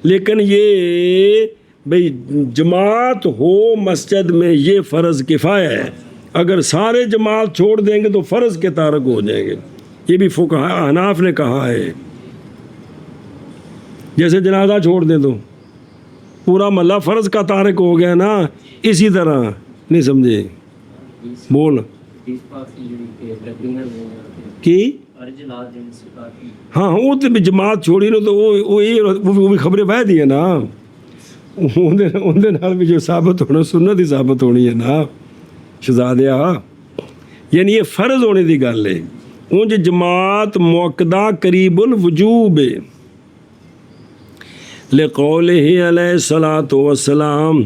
لیکن یہ بھئی جماعت ہو مسجد میں یہ فرض کفایہ ہے اگر سارے جماعت چھوڑ دیں گے تو فرض کے تارک ہو جائیں گے یہ بھی فقہاء احناف نے کہا ہے جیسے جنازہ چھوڑ دیں تو پورا محلہ فرض کا تارک ہو گیا نا اسی طرح نہیں سمجھے بول کی ہاں وہ تو جماعت چھوڑی نا تو وہ بھی خبریں بہ دی ہے نا اندر بھی جو ثابت ہونا سنت ہی ثابت ہونی ہے نا شہزادیا یعنی یہ فرض ہونے دی گل ہے اونج جماعت موقدہ قریب الوجوب ہے لقولہ علیہ الصلاۃ والسلام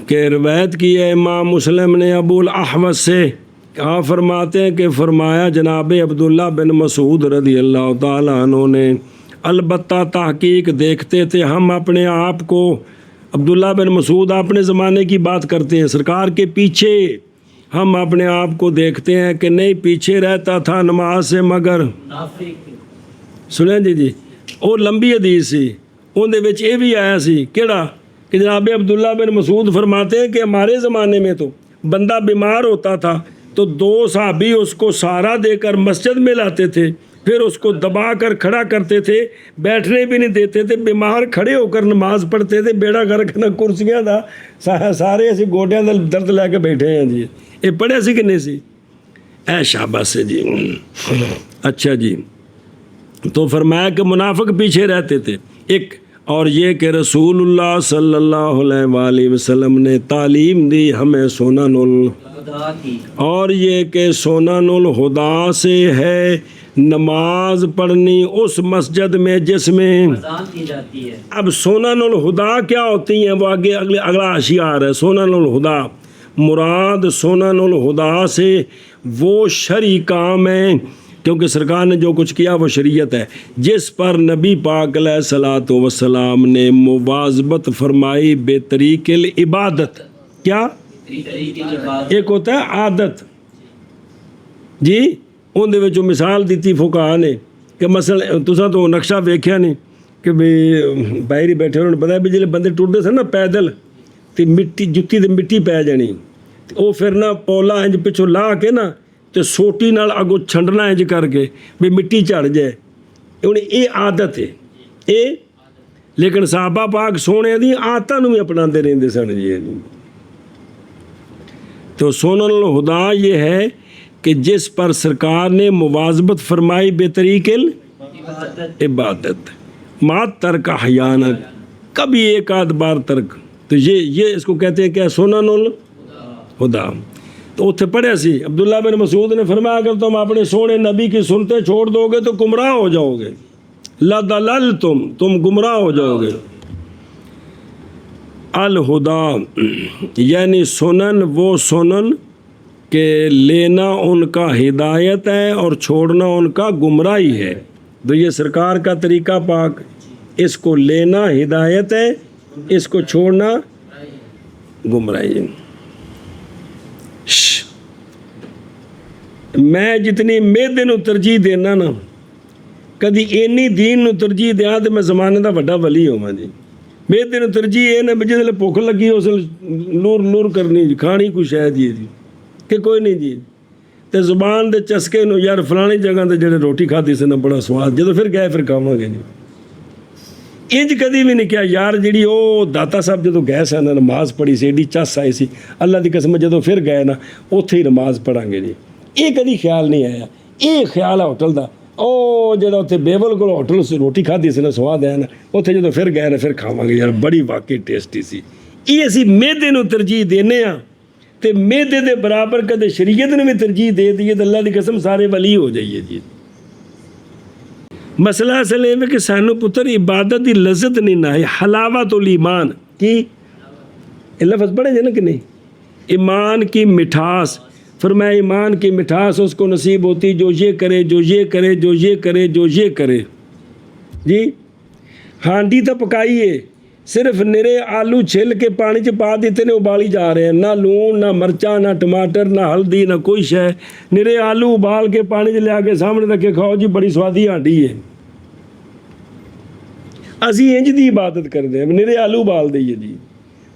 کہ روایت کی ہے امام مسلم نے ابو الاحوص سے کہا فرماتے ہیں کہ فرمایا جناب عبداللہ بن مسعود رضی اللہ تعالیٰ عنہ نے البتہ تحقیق دیکھتے تھے ہم اپنے آپ کو عبداللہ بن مسعود اپنے زمانے کی بات کرتے ہیں سرکار کے پیچھے ہم اپنے آپ کو دیکھتے ہیں کہ نہیں پیچھے رہتا تھا نماز سے مگر سنیں جی اور لمبی حدیث سی اندر وچ یہ بھی آیا سی کیڑا کہ جناب عبداللہ بن مسعود فرماتے ہیں کہ ہمارے زمانے میں تو بندہ بیمار ہوتا تھا تو 2 صحابی اس کو سہارا دے کر مسجد میں لاتے تھے پھر اس کو دبا کر کھڑا کرتے تھے بیٹھنے بھی نہیں دیتے تھے بیمار کھڑے ہو کر نماز پڑھتے تھے بیڑا گھر نہ کرسیاں دا سارے اسی گوڈیاں دا درد لے کے بیٹھے ہیں جی یہ پڑھے سی کہ نہیں سی اے شاباش سے جی اچھا جی تو فرمایا کہ منافق پیچھے رہتے تھے ایک اور یہ کہ رسول اللہ صلی اللہ علیہ وآلہ وسلم نے تعلیم دی ہمیں سنن خدا کی اور یہ کہ سنن الہدا سے ہے نماز پڑھنی اس مسجد میں جس میں اذان کی جاتی ہے. اب سنن الہدا کیا ہوتی ہیں وہ آگے اگلا اشعار ہے. سنن الہدا مراد سنن الہدا سے وہ شرعی کام ہیں کیونکہ سرکار نے جو کچھ کیا وہ شریعت ہے جس پر نبی پاک علیہ الصلاۃ والسلام نے مواظبت فرمائی بے طریق العبادت. کیا طریقے کے بعد ایک ہوتا ہے عادت جی ਉਹਦੇ ਵਿੱਚੋਂ ਮਿਸਾਲ ਦਿੱਤੀ ਫੁਕਾਹਾ ਨੇ ਕਿ ਮਸਲ ਤੁਸੀਂ ਤਾਂ ਨਕਸ਼ਾ ਵੇਖਿਆ ਨਹੀਂ ਕਿ ਵੀ ਬਾਹਰ ਹੀ ਬੈਠੇ ਉਹਨਾਂ ਨੂੰ ਪਤਾ ਵੀ ਜਿਹੜੇ ਬੰਦੇ ਟੁੱਟਦੇ ਸਨ ਨਾ ਪੈਦਲ ਤੇ ਮਿੱਟੀ ਜੁੱਤੀ ਤੇ ਮਿੱਟੀ ਪੈ ਜਾਣੀ ਤੇ ਉਹ ਫਿਰ ਨਾ ਪੌਲਾ ਇੰਜ ਪਿੱਛੋਂ ਲਾਹ ਕੇ ਨਾ ਤੇ ਸੋਟੀ ਨਾਲ ਅੱਗੋਂ ਛੰਡਣਾ ਇੰਜ ਕਰਕੇ ਵੀ ਮਿੱਟੀ ਝੜ ਜਾਏ ਹੁਣ ਇਹ ਆਦਤ ਹੈ ਇਹ ਲੇਕਿਨ ਸਾਹਬਾ ਪਾਕ ਸੋਹਣਿਆਂ ਦੀ ਆਦਤਾਂ ਨੂੰ ਵੀ ਅਪਣਾਉਂਦੇ ਰਹਿੰਦੇ ਸਨ ਜੀ ਇਹ تو سنن الہدا یہ ہے کہ جس پر سرکار نے مواظبت فرمائی بے طریق عبادت مات ترک احیانا کبھی ایک آدھ بار ترک تو یہ اس کو کہتے ہیں کیا سنن الہدا. تو اتنے پڑھیا سی عبداللہ بن مسعود نے فرمایا اگر تم اپنے سونے نبی کی سنتے چھوڑ دو گے تو گمراہ ہو جاؤ گے لَضَلَلْتُمْ تم گمراہ ہو جاؤ گے. الہدا یعنی سنن وہ سنن کہ لینا ان کا ہدایت ہے اور چھوڑنا ان کا گمراہی ہے. تو یہ سرکار کا طریقہ پاک اس کو لینا ہدایت ہے اس کو چھوڑنا گمراہی ہے. میں جتنی میدے نو ترجیح دینا نا کدی اینی دین نو ترجیح دیاں تو میں زمانے دا بڑا ولی ہوواں جی. میدے نو ترجیح یہ نا جس ویلے بھوک لگی اس لور لور کرنی کھانی کوئی شاید جی کہ کوئی نہیں جی تے زبان دے چسکے نو یار فلانی جگہ تے جڑے روٹی کھادی سی نا بڑا سواد جدو پھر گئے پھر کھاواں گے جی. انج کدی بھی نہیں کیا یار جڑی او داتا صاحب جدو گئے سن نماز پڑھی سی ایڈی چس آئی سی اللہ دی قسم جدو پھر گئے نا اوتھے ہی نماز پڑھاں گے جی. یہ کدی خیال نہیں آیا. یہ خیال ہے ہوٹل دا او جڑا اتنے بیبل کو ہوٹل سے روٹی کھادی سی نا سواد آیا نا اتنے جدو پھر گئے نا پھر کھاواں گے یار بڑی واقعی ٹیسٹی سی. یہ اسی میدے نو ترجیح دینے ہاں تے میدے دے برابر کدے شریعت نے بھی ترجیح دے دیے تو اللہ دی قسم سارے ولی ہو جائیے جی. مسئلہ اصل یہ ہے کہ سانو پتر عبادت دی لذت نہیں نہ ہے حلاوت الایمان کی یہ لفظ پڑھے جائے نا کہ نہیں ایمان کی مٹھاس فرمایا ایمان کی مٹھاس اس کو نصیب ہوتی جو یہ کرے جو یہ کرے جو یہ کرے جو یہ کرے جی. ہانڈی تو پکائیے صرف نرے آلو چھل کے پانی چ پا دیتے نے ابالی جا رہے ہیں نہ لون نہ مرچا نہ ٹماٹر نہ ہلدی نہ کوئی شے نرے آلو ابال کے پانی چ لیا کے سامنے رکھ کے کھاؤ جی بڑی سوادی ہانڈی ہے. اسی انج دی عبادت کرتے ہیں نرے آلو ابال دئیے جی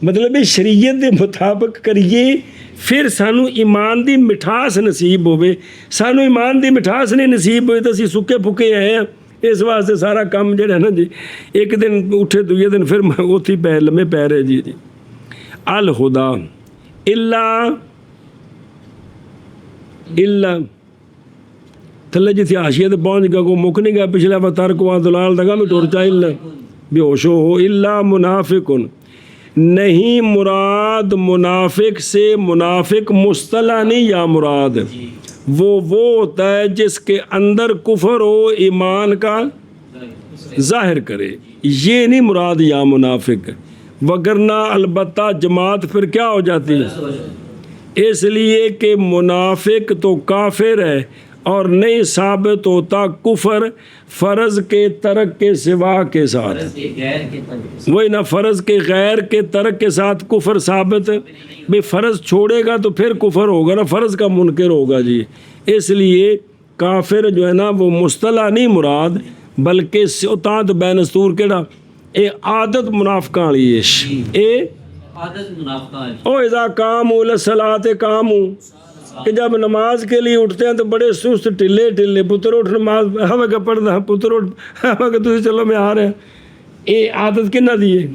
مطلب شریعت دے مطابق کریے پھر سانو ایمان دی مٹھاس نصیب ہوئے. سانو ایمان دی مٹھاس نہیں نصیب ہوئے تو اسی سکے پھکے آئے ہیں. اس واسطے سارا کام جڑا ہے نا جی ایک دن اٹھے دوسرے دن پھر اوتھی پے لمے پے رہے جی. الہدا الا تھلے جی تھی حاشیے تے پہنچ گیا کو مک نہیں گیا پچھلے وتر کو دلال دگا میں ٹور چاہیے بے ہوش ہو الا منافقن نہیں مراد منافق سے منافق مصطلح نہیں یا مراد وہ ہوتا ہے جس کے اندر کفر ہو ایمان کا ظاہر کرے یہ نہیں مراد یا منافق وگرنہ البتہ جماعت پھر کیا ہو جاتی ہے اس لیے کہ منافق تو کافر ہے اور نہیں ثابت ہوتا کفر فرض کے ترک کے سوا کے ساتھ وہی نا فرض کے غیر کے ترک کے ساتھ کفر ثابت بھئی فرض چھوڑے گا تو پھر کفر ہوگا نا فرض کا منکر ہوگا جی. اس لیے کافر جو ہے نا وہ مصطلح نہیں مراد بلکہ سوتاں تو بے نستور کیڑا اے عادت منافقاں والی ہے اے عادت منافقاں او اذا قاموا للصلاۃ قاموا کہ جب نماز کے لیے اٹھتے ہیں تو بڑے سست ٹلے ٹلے پتر اٹھ نماز ہوا کا پڑھنا پتر اٹھ ہوا کہ تسی چلو میں آ رہا ہیں. یہ عادت کنا دی ہے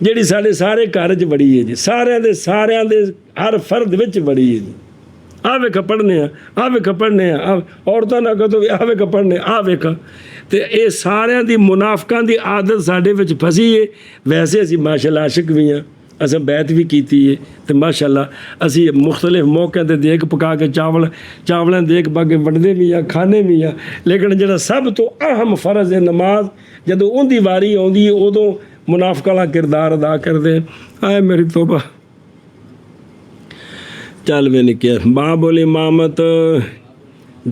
جیڑی سارے سارے گھر چ بڑی ہے جی سارے دے ہر فرد وچ بڑی ہے جی. آوے کا پڑھنے ہیں آوے کا پڑھنے ہیں عورتوں نہ کہو تو آوے کا پڑھنے آوے کا ਤੇ ਇਹ ਸਾਰਿਆਂ ਦੀ ਮੁਨਾਫਕਾਂ ਦੀ ਆਦਤ ਸਾਡੇ ਵਿੱਚ ਫਸੀ ਏ। ਵੈਸੇ ਅਸੀਂ ਮਾਸ਼ਾਅੱਲਾ ਆਸ਼ਿਕ ਵੀ ਹਾਂ, ਅਸੀਂ ਬੈਤ ਵੀ ਕੀਤੀ ਏ ਤੇ ਮਾਸ਼ਾਅੱਲਾ ਅਸੀਂ ਮੁਖਤਲਿਫ ਮੌਕਿਆਂ ਤੇ ਦੇਗ ਪਕਾ ਕੇ ਚਾਵਲਾਂ ਦੇਗ ਪਾ ਕੇ ਵੰਡਦੇ ਵੀ ਆ, ਖਾਣੇ ਵੀ ਆ। ਲੇਕਿਨ ਜਿਹੜਾ ਸਭ ਤੋਂ ਅਹਿਮ ਫਰਜ਼ ਹੈ ਨਮਾਜ਼, ਜਦੋਂ ਉਹਦੀ ਵਾਰੀ ਆਉਂਦੀ ਹੈ ਉਦੋਂ ਮੁਨਾਫਕਾਂ ਵਾਲਾ ਕਿਰਦਾਰ ਅਦਾ ਕਰਦੇ। ਆਏ ਮੇਰੀ ਤੋਬਾ। ਚੱਲ ਵੇ ਨਿੱਕਿਆ ਬਾਬੁਲ ਇਮਾਮਤ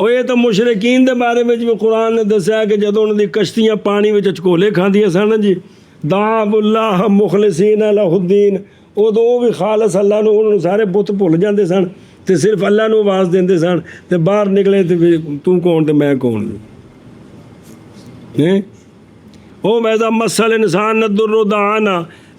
ਉਹ ਇਹ ਤਾਂ ਮੁਸ਼ਰਿਕੀਨ ਦੇ ਬਾਰੇ ਵਿੱਚ ਵੀ ਕੁਰਾਨ ਨੇ ਦੱਸਿਆ ਕਿ ਜਦੋਂ ਉਹਨਾਂ ਦੀ ਕਸ਼ਤੀਆਂ ਪਾਣੀ ਵਿੱਚ ਝਕੋਲੇ ਖਾਂਦੀਆਂ ਸਨ ਜੀ, ਦਾਬੁੱਲਾਹ ਮੁਖਲਿਸੀਨ ਲਹੁਦੀਨ, ਉਦੋਂ ਉਹ ਵੀ ਖਾਲਸ ਅੱਲਾ ਨੂੰ, ਉਹਨਾਂ ਨੂੰ ਸਾਰੇ ਬੁੱਤ ਭੁੱਲ ਜਾਂਦੇ ਸਨ ਤੇ ਸਿਰਫ ਅੱਲਾ ਨੂੰ ਆਵਾਜ਼ ਦਿੰਦੇ ਸਨ ਤੇ ਬਾਹਰ ਨਿਕਲੇ ਤੇ ਤੂੰ ਕੌਣ ਤੇ ਮੈਂ ਕੌਣ ਹੈ। ਉਹ ਵੈਦਾ ਮਸਲ ਇਨਸਾਨ ਨਦੁਰਦਾਨਾ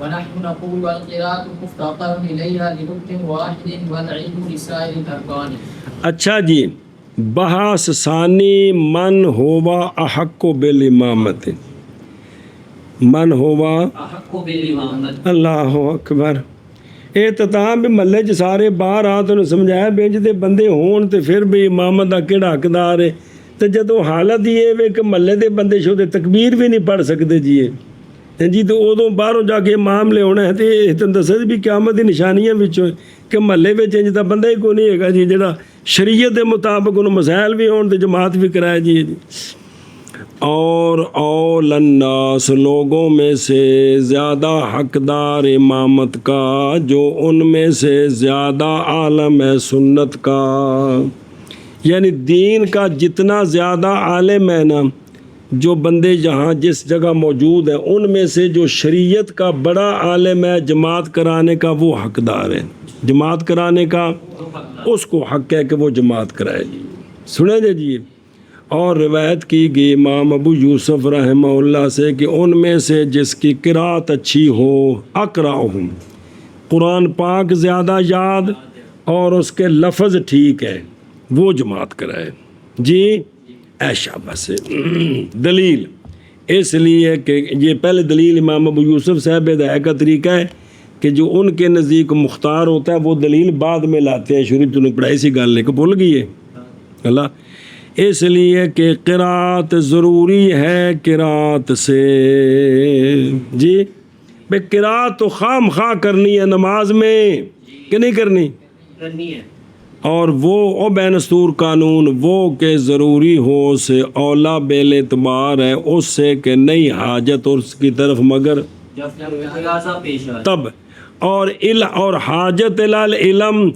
ونحن نقول والقراءة مفتقر إليها لركن واحد والعلم لسائر الأركان۔ اچھا جی، بحث ثانی من ہوا احق بالامامت، من ہوا احق بالامامت۔ اللہ اکبر۔ اختتام بھی محلے چ سارے باہر آ تو سمجھایا بینج دے بندے ہون تے پھر بھی امامت دا کیڑا حقدار ہے، تے جدوں حالت یہ ہے کہ محلے دے بندے شو تے تکبیر بھی نہیں پڑھ سکتے جی جی، تو ادوں باہروں جا کے امام لے آنا ہے تو یہ تم دسے بھی قیامت کی نشانیاں کہ محلے میں انج دا بندہ ہی کوئی نہیں ہے جی جڑا شریعت کے مطابق انہوں مسائل بھی ہون تو جماعت بھی کرائے جی۔ اور اول الناس، لوگوں میں سے زیادہ حقدار امامت کا جو ان میں سے زیادہ عالم ہے سنت کا، یعنی دین کا جتنا زیادہ عالم ہے نا، جو بندے جہاں جس جگہ موجود ہیں ان میں سے جو شریعت کا بڑا عالم ہے جماعت کرانے کا وہ حقدار ہے، جماعت کرانے کا اس کو حق ہے کہ وہ جماعت کرائے جی۔ سنیں جی، اور روایت کی گئی امام ابو یوسف رحمہ اللہ سے کہ ان میں سے جس کی قرات اچھی ہو، اقرأہم، قرآن پاک زیادہ یاد اور اس کے لفظ ٹھیک ہے، وہ جماعت کرائے جی۔ ایشا بس دلیل اس لیے کہ یہ پہلے دلیل امام ابو یوسف صاحب ہدایت کا طریقہ ہے کہ جو ان کے نزدیک مختار ہوتا ہے وہ دلیل بعد میں لاتے ہیں، شروع تنوں پڑھائی سی گل لے کے بھول گئی ہے اللہ، اس لیے کہ قرات ضروری ہے قرات سے جی۔ بھائی قرات تو خام خواہ کرنی ہے نماز میں کہ نہیں کرنی؟ کرنی ہے۔ اور وہ بین استور قانون وہ کہ ضروری ہو سے اولا بیل اعتبار ہے اس سے کہ نہیں حاجت اور اس کی طرف مگر تب، اور حاجت العلم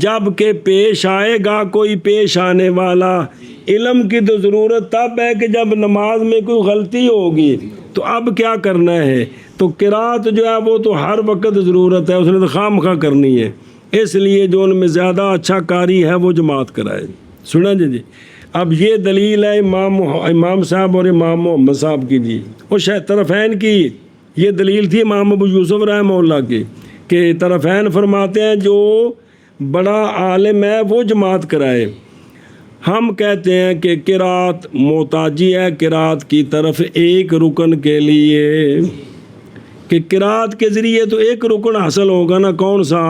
جب کہ پیش آئے گا کوئی پیش آنے والا، علم کی تو ضرورت تب ہے کہ جب نماز میں کوئی غلطی ہوگی، تو اب کیا کرنا ہے؟ تو قرات جو ہے وہ تو ہر وقت ضرورت ہے، اس نے تو خواہ مخواہ کرنی ہے، اس لیے جو ان میں زیادہ اچھا قاری ہے وہ جماعت کرائے۔ سنا جی؟ اب یہ دلیل ہے امام صاحب اور امام محمد صاحب کی جی، اور شاید طرفین کی یہ دلیل تھی امام ابو یوسف رحمہ اللہ کی، کہ طرفین فرماتے ہیں جو بڑا عالم ہے وہ جماعت کرائے۔ ہم کہتے ہیں کہ قرات محتاجی ہے قرات کی طرف ایک رکن کے لیے، کہ قرات کے ذریعے تو ایک رکن حاصل ہوگا نا، کون سا؟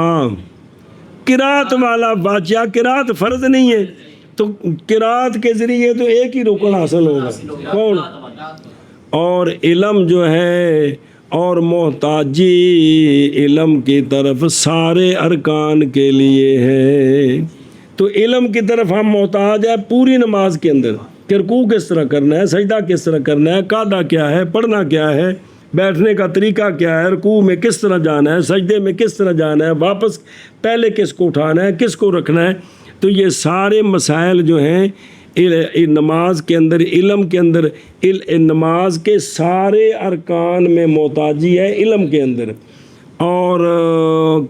قرات والا بادشاہ، قرات فرض نہیں ہے تو قرات کے ذریعے تو ایک ہی رکن حاصل ہوگا، کون؟ اور علم جو ہے اور محتاجی علم کی طرف سارے ارکان کے لیے ہے۔ تو علم کی طرف ہم محتاج ہے پوری نماز کے اندر، کہ رکوع کس طرح کرنا ہے، سجدہ کس طرح کرنا ہے، قاعدہ کیا ہے، پڑھنا کیا ہے، بیٹھنے کا طریقہ کیا ہے، رکوع میں کس طرح جانا ہے، سجدے میں کس طرح جانا ہے، واپس پہلے کس کو اٹھانا ہے، کس کو رکھنا ہے۔ تو یہ سارے مسائل جو ہیں نماز کے اندر، علم کے اندر، نماز کے سارے ارکان میں محتاجی ہے علم کے اندر، اور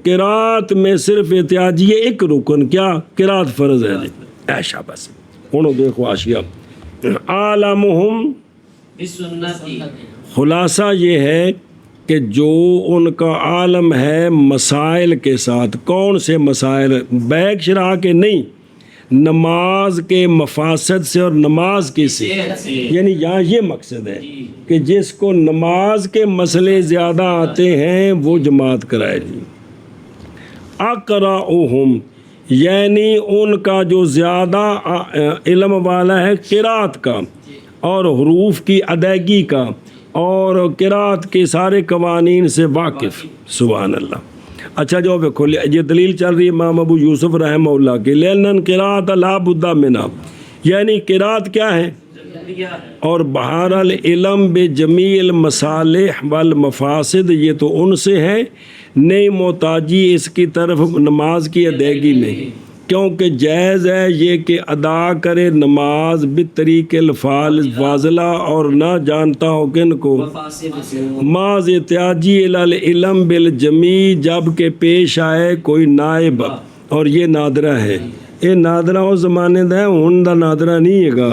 قرات میں صرف احتیاجی ہے ایک رکن، کیا؟ قرات فرض ہے جی، ایشا بس۔ انہوں دیکھو آشیا عالمہم بسنتی، خلاصہ یہ ہے کہ جو ان کا عالم ہے مسائل کے ساتھ، کون سے مسائل؟ بیک شرح کے نہیں، نماز کے مفاسد سے اور نماز کی سے، یعنی یہاں یہ مقصد ہے کہ جس کو نماز کے مسئلے زیادہ آتے ہیں وہ جماعت کرائے جی۔ اقرأہم، یعنی ان کا جو زیادہ علم والا ہے قرات کا اور حروف کی ادائیگی کا اور قرات کے سارے قوانین سے واقف۔ سبحان اللہ۔ اچھا جو دیکھو یہ دلیل چل رہی ہے امام ابو یوسف رحمہ اللہ کی، لِأَنَّ الْقِرَاءَ لَا بُدَّ مِنْهَا، یعنی قرات کیا ہے؟ اور بہرحال علم بجمیع المصالح والمفاسد، یہ تو ان سے ہے، نہیں محتاجی اس کی طرف نماز کی ادائیگی میں، کیونکہ جائز ہے یہ کہ ادا کرے نماز بطریق الفاضلہ اور نہ جانتا ہو کن کو، ماذ احتیاجی العلم بالجمیع، جب کہ پیش آئے کوئی نائب، اور یہ نادرہ ہے، یہ نادرہ اس زمانے دا ہے، ہون دا نادرہ نہیں ہے گا،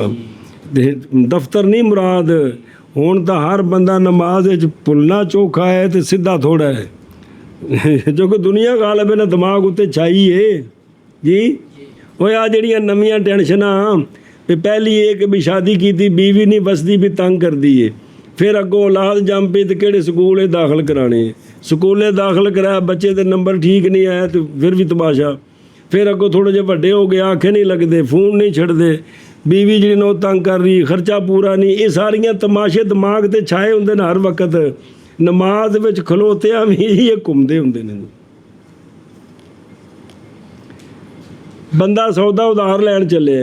دفتر نہیں مراد، ہون دا ہر بندہ نماز پلنا چوکھا ہے تو سدھا تھوڑا ہے، جو کہ دنیا غالب ہے نا دماغ اتے چاہیے جی۔ وہ آ جڑیاں نمیاں ٹینشناں، پہلی یہ کہ بھی شادی کی تھی بیوی نہیں بسدی بھی تنگ کر دیے، پھر اگوں اولاد جم پی تو کہڑے سکول داخل کرانے، سکولے داخل کرایا بچے دے نمبر ٹھیک نہیں آیا تو پھر بھی تماشا، پھر اگوں تھوڑے جے بڑے ہو گئے آنکھیں نہیں لگتے، فون نہیں چھڑتے، بیوی جی نو تنگ کر رہی، خرچہ پورا نہیں، یہ ساریاں تماشے دماغ تے چھائے ہوندے نے ہر وقت، نماز وچ کھلوتیاں بھی یہ گھومدے ہوندے نے۔ بندہ سودا ادھار لین چلے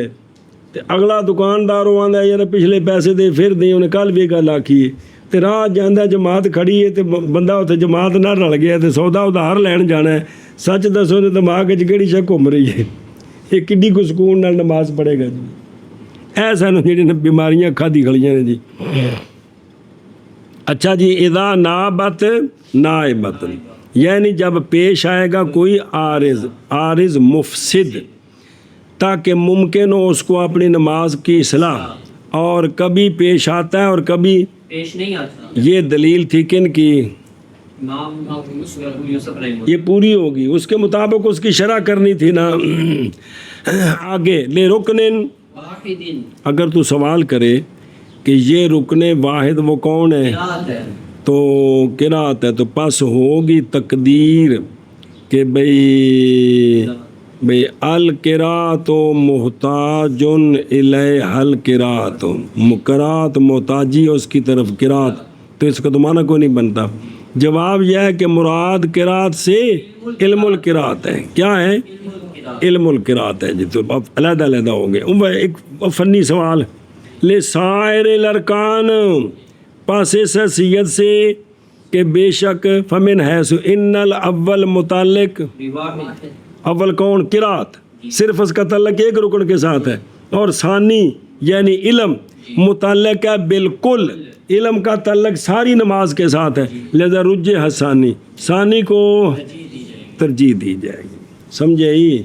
تے اگلا دکاندار آندا یار پچھلے پیسے دے پھر دیں، انہیں کل بھی گل آکھی ہے تے راہ جاندا جماعت کھڑی ہے تے بندہ اتنے جماعت نہ رل گیا تے سودا ادھار لین جانا ہے، سچ دسو تے دماغ وچ کہڑی شے گھوم رہی ہے، یہ کڈی کو سکون نال نماز پڑھے گا جی؟ اے سانو جڑی بیماریاں کھادی کھڑیاں نے جی۔ اچھا جی، اذا نابت نائبت، یعنی جب پیش آئے گا کوئی عارض مفسد، تاکہ ممکن ہو اس کو اپنی نماز کی اصلاح، اور کبھی پیش آتا ہے اور کبھی پیش نہیں آتا۔ یہ دلیل تھی کن کی؟ امام ابو یوسف رحمہ یہ پوری ہوگی، اس کے مطابق اس کی شرح کرنی تھی نا۔ آگے لے رکن، واحد اگر تو سوال کرے کہ یہ رکن واحد وہ کون ہے قرات ہے، تو قرات ہے، تو پس ہوگی تقدیر کہ بھئی القرات محتاج الیہ القرات، قرات محتاجی ہے اس کی طرف قرات، تو اس کا تو معنی کوئی نہیں بنتا۔ جواب یہ ہے کہ مراد قرات سے علم القرات ہے، کیا ہے؟ علم القرات ہے جی، تو اب علیحدہ علیحدہ ہو گئے۔ ایک فنی سوال، لسائر الارکان، پس اس حیثیت سے کہ بے شک فمن حیث ان الاول متعلق، بواحد، اول کون؟ قرات، صرف اس کا تعلق ایک رکن کے ساتھ ہے، اور ثانی یعنی علم متعلق ہے بالکل، علم کا تعلق ساری نماز کے ساتھ ہے، لہذا رجح ثانی، ثانی کو ترجیح دی جائے گی، سمجھے ہی؟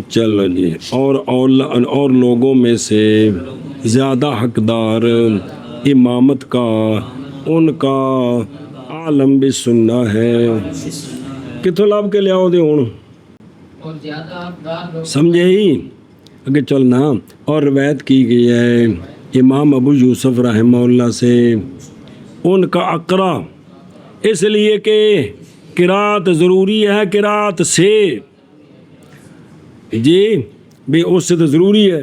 چلو جی، اور لوگوں میں سے زیادہ حقدار امامت کا ان کا عالم بالسنہ ہے، کتوں لب کے لیاؤ دے ہوں، اور زیادہ حقدار لوگ سمجھے ہی؟ اگے چلنا، اور روایت کی گئی ہے امام ابو یوسف رحمہ اللہ سے، ان کا اقرا، اس لیے کہ قرات ضروری ہے، قرات سے جی بھی اس سے تو ضروری ہے،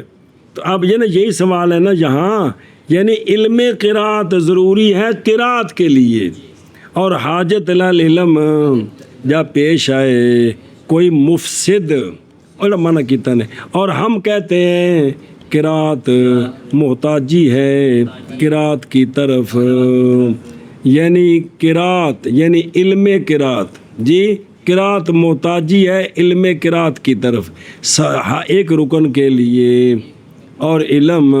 تو اب یہ نا یہی سوال ہے نا یہاں، یعنی علم قرات ضروری ہے قرات کے لیے، اور حاجت العلم جب پیش آئے کوئی مفسد علماء نے کیتا نے، اور ہم کہتے ہیں قرات محتاجی ہے قرات کی طرف، یعنی قرات یعنی علم قرات، جی قرات محتاجی ہے علم قرات کی طرف ایک رکن کے لیے، اور علم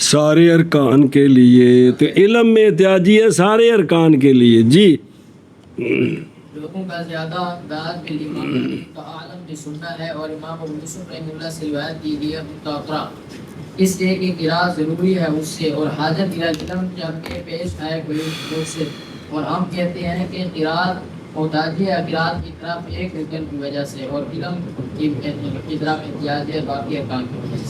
سارے ارکان کے لیے، تو علم میں احتیاجی ہے سارے ارکان کے لیے، جی لوگوں کا زیادہ حقدار بالامام کا عالم بالسنہ ہے، اور امام ابو یوسف رحمہ اللہ سے روایت کی گئی ہے ان کا اقرا، اس لیے کہ قرات ضروری ہے اس سے، اور حاجت العلم جب کہ پیش آئے کوئی اس سے، اور ہم کہتے ہیں کہ قرات محتاجی ہے قرات کی طرف ایک رکن کی وجہ سے، اور علم کی طرف احتیاج ہے باقی ارکان کی وجہ سے۔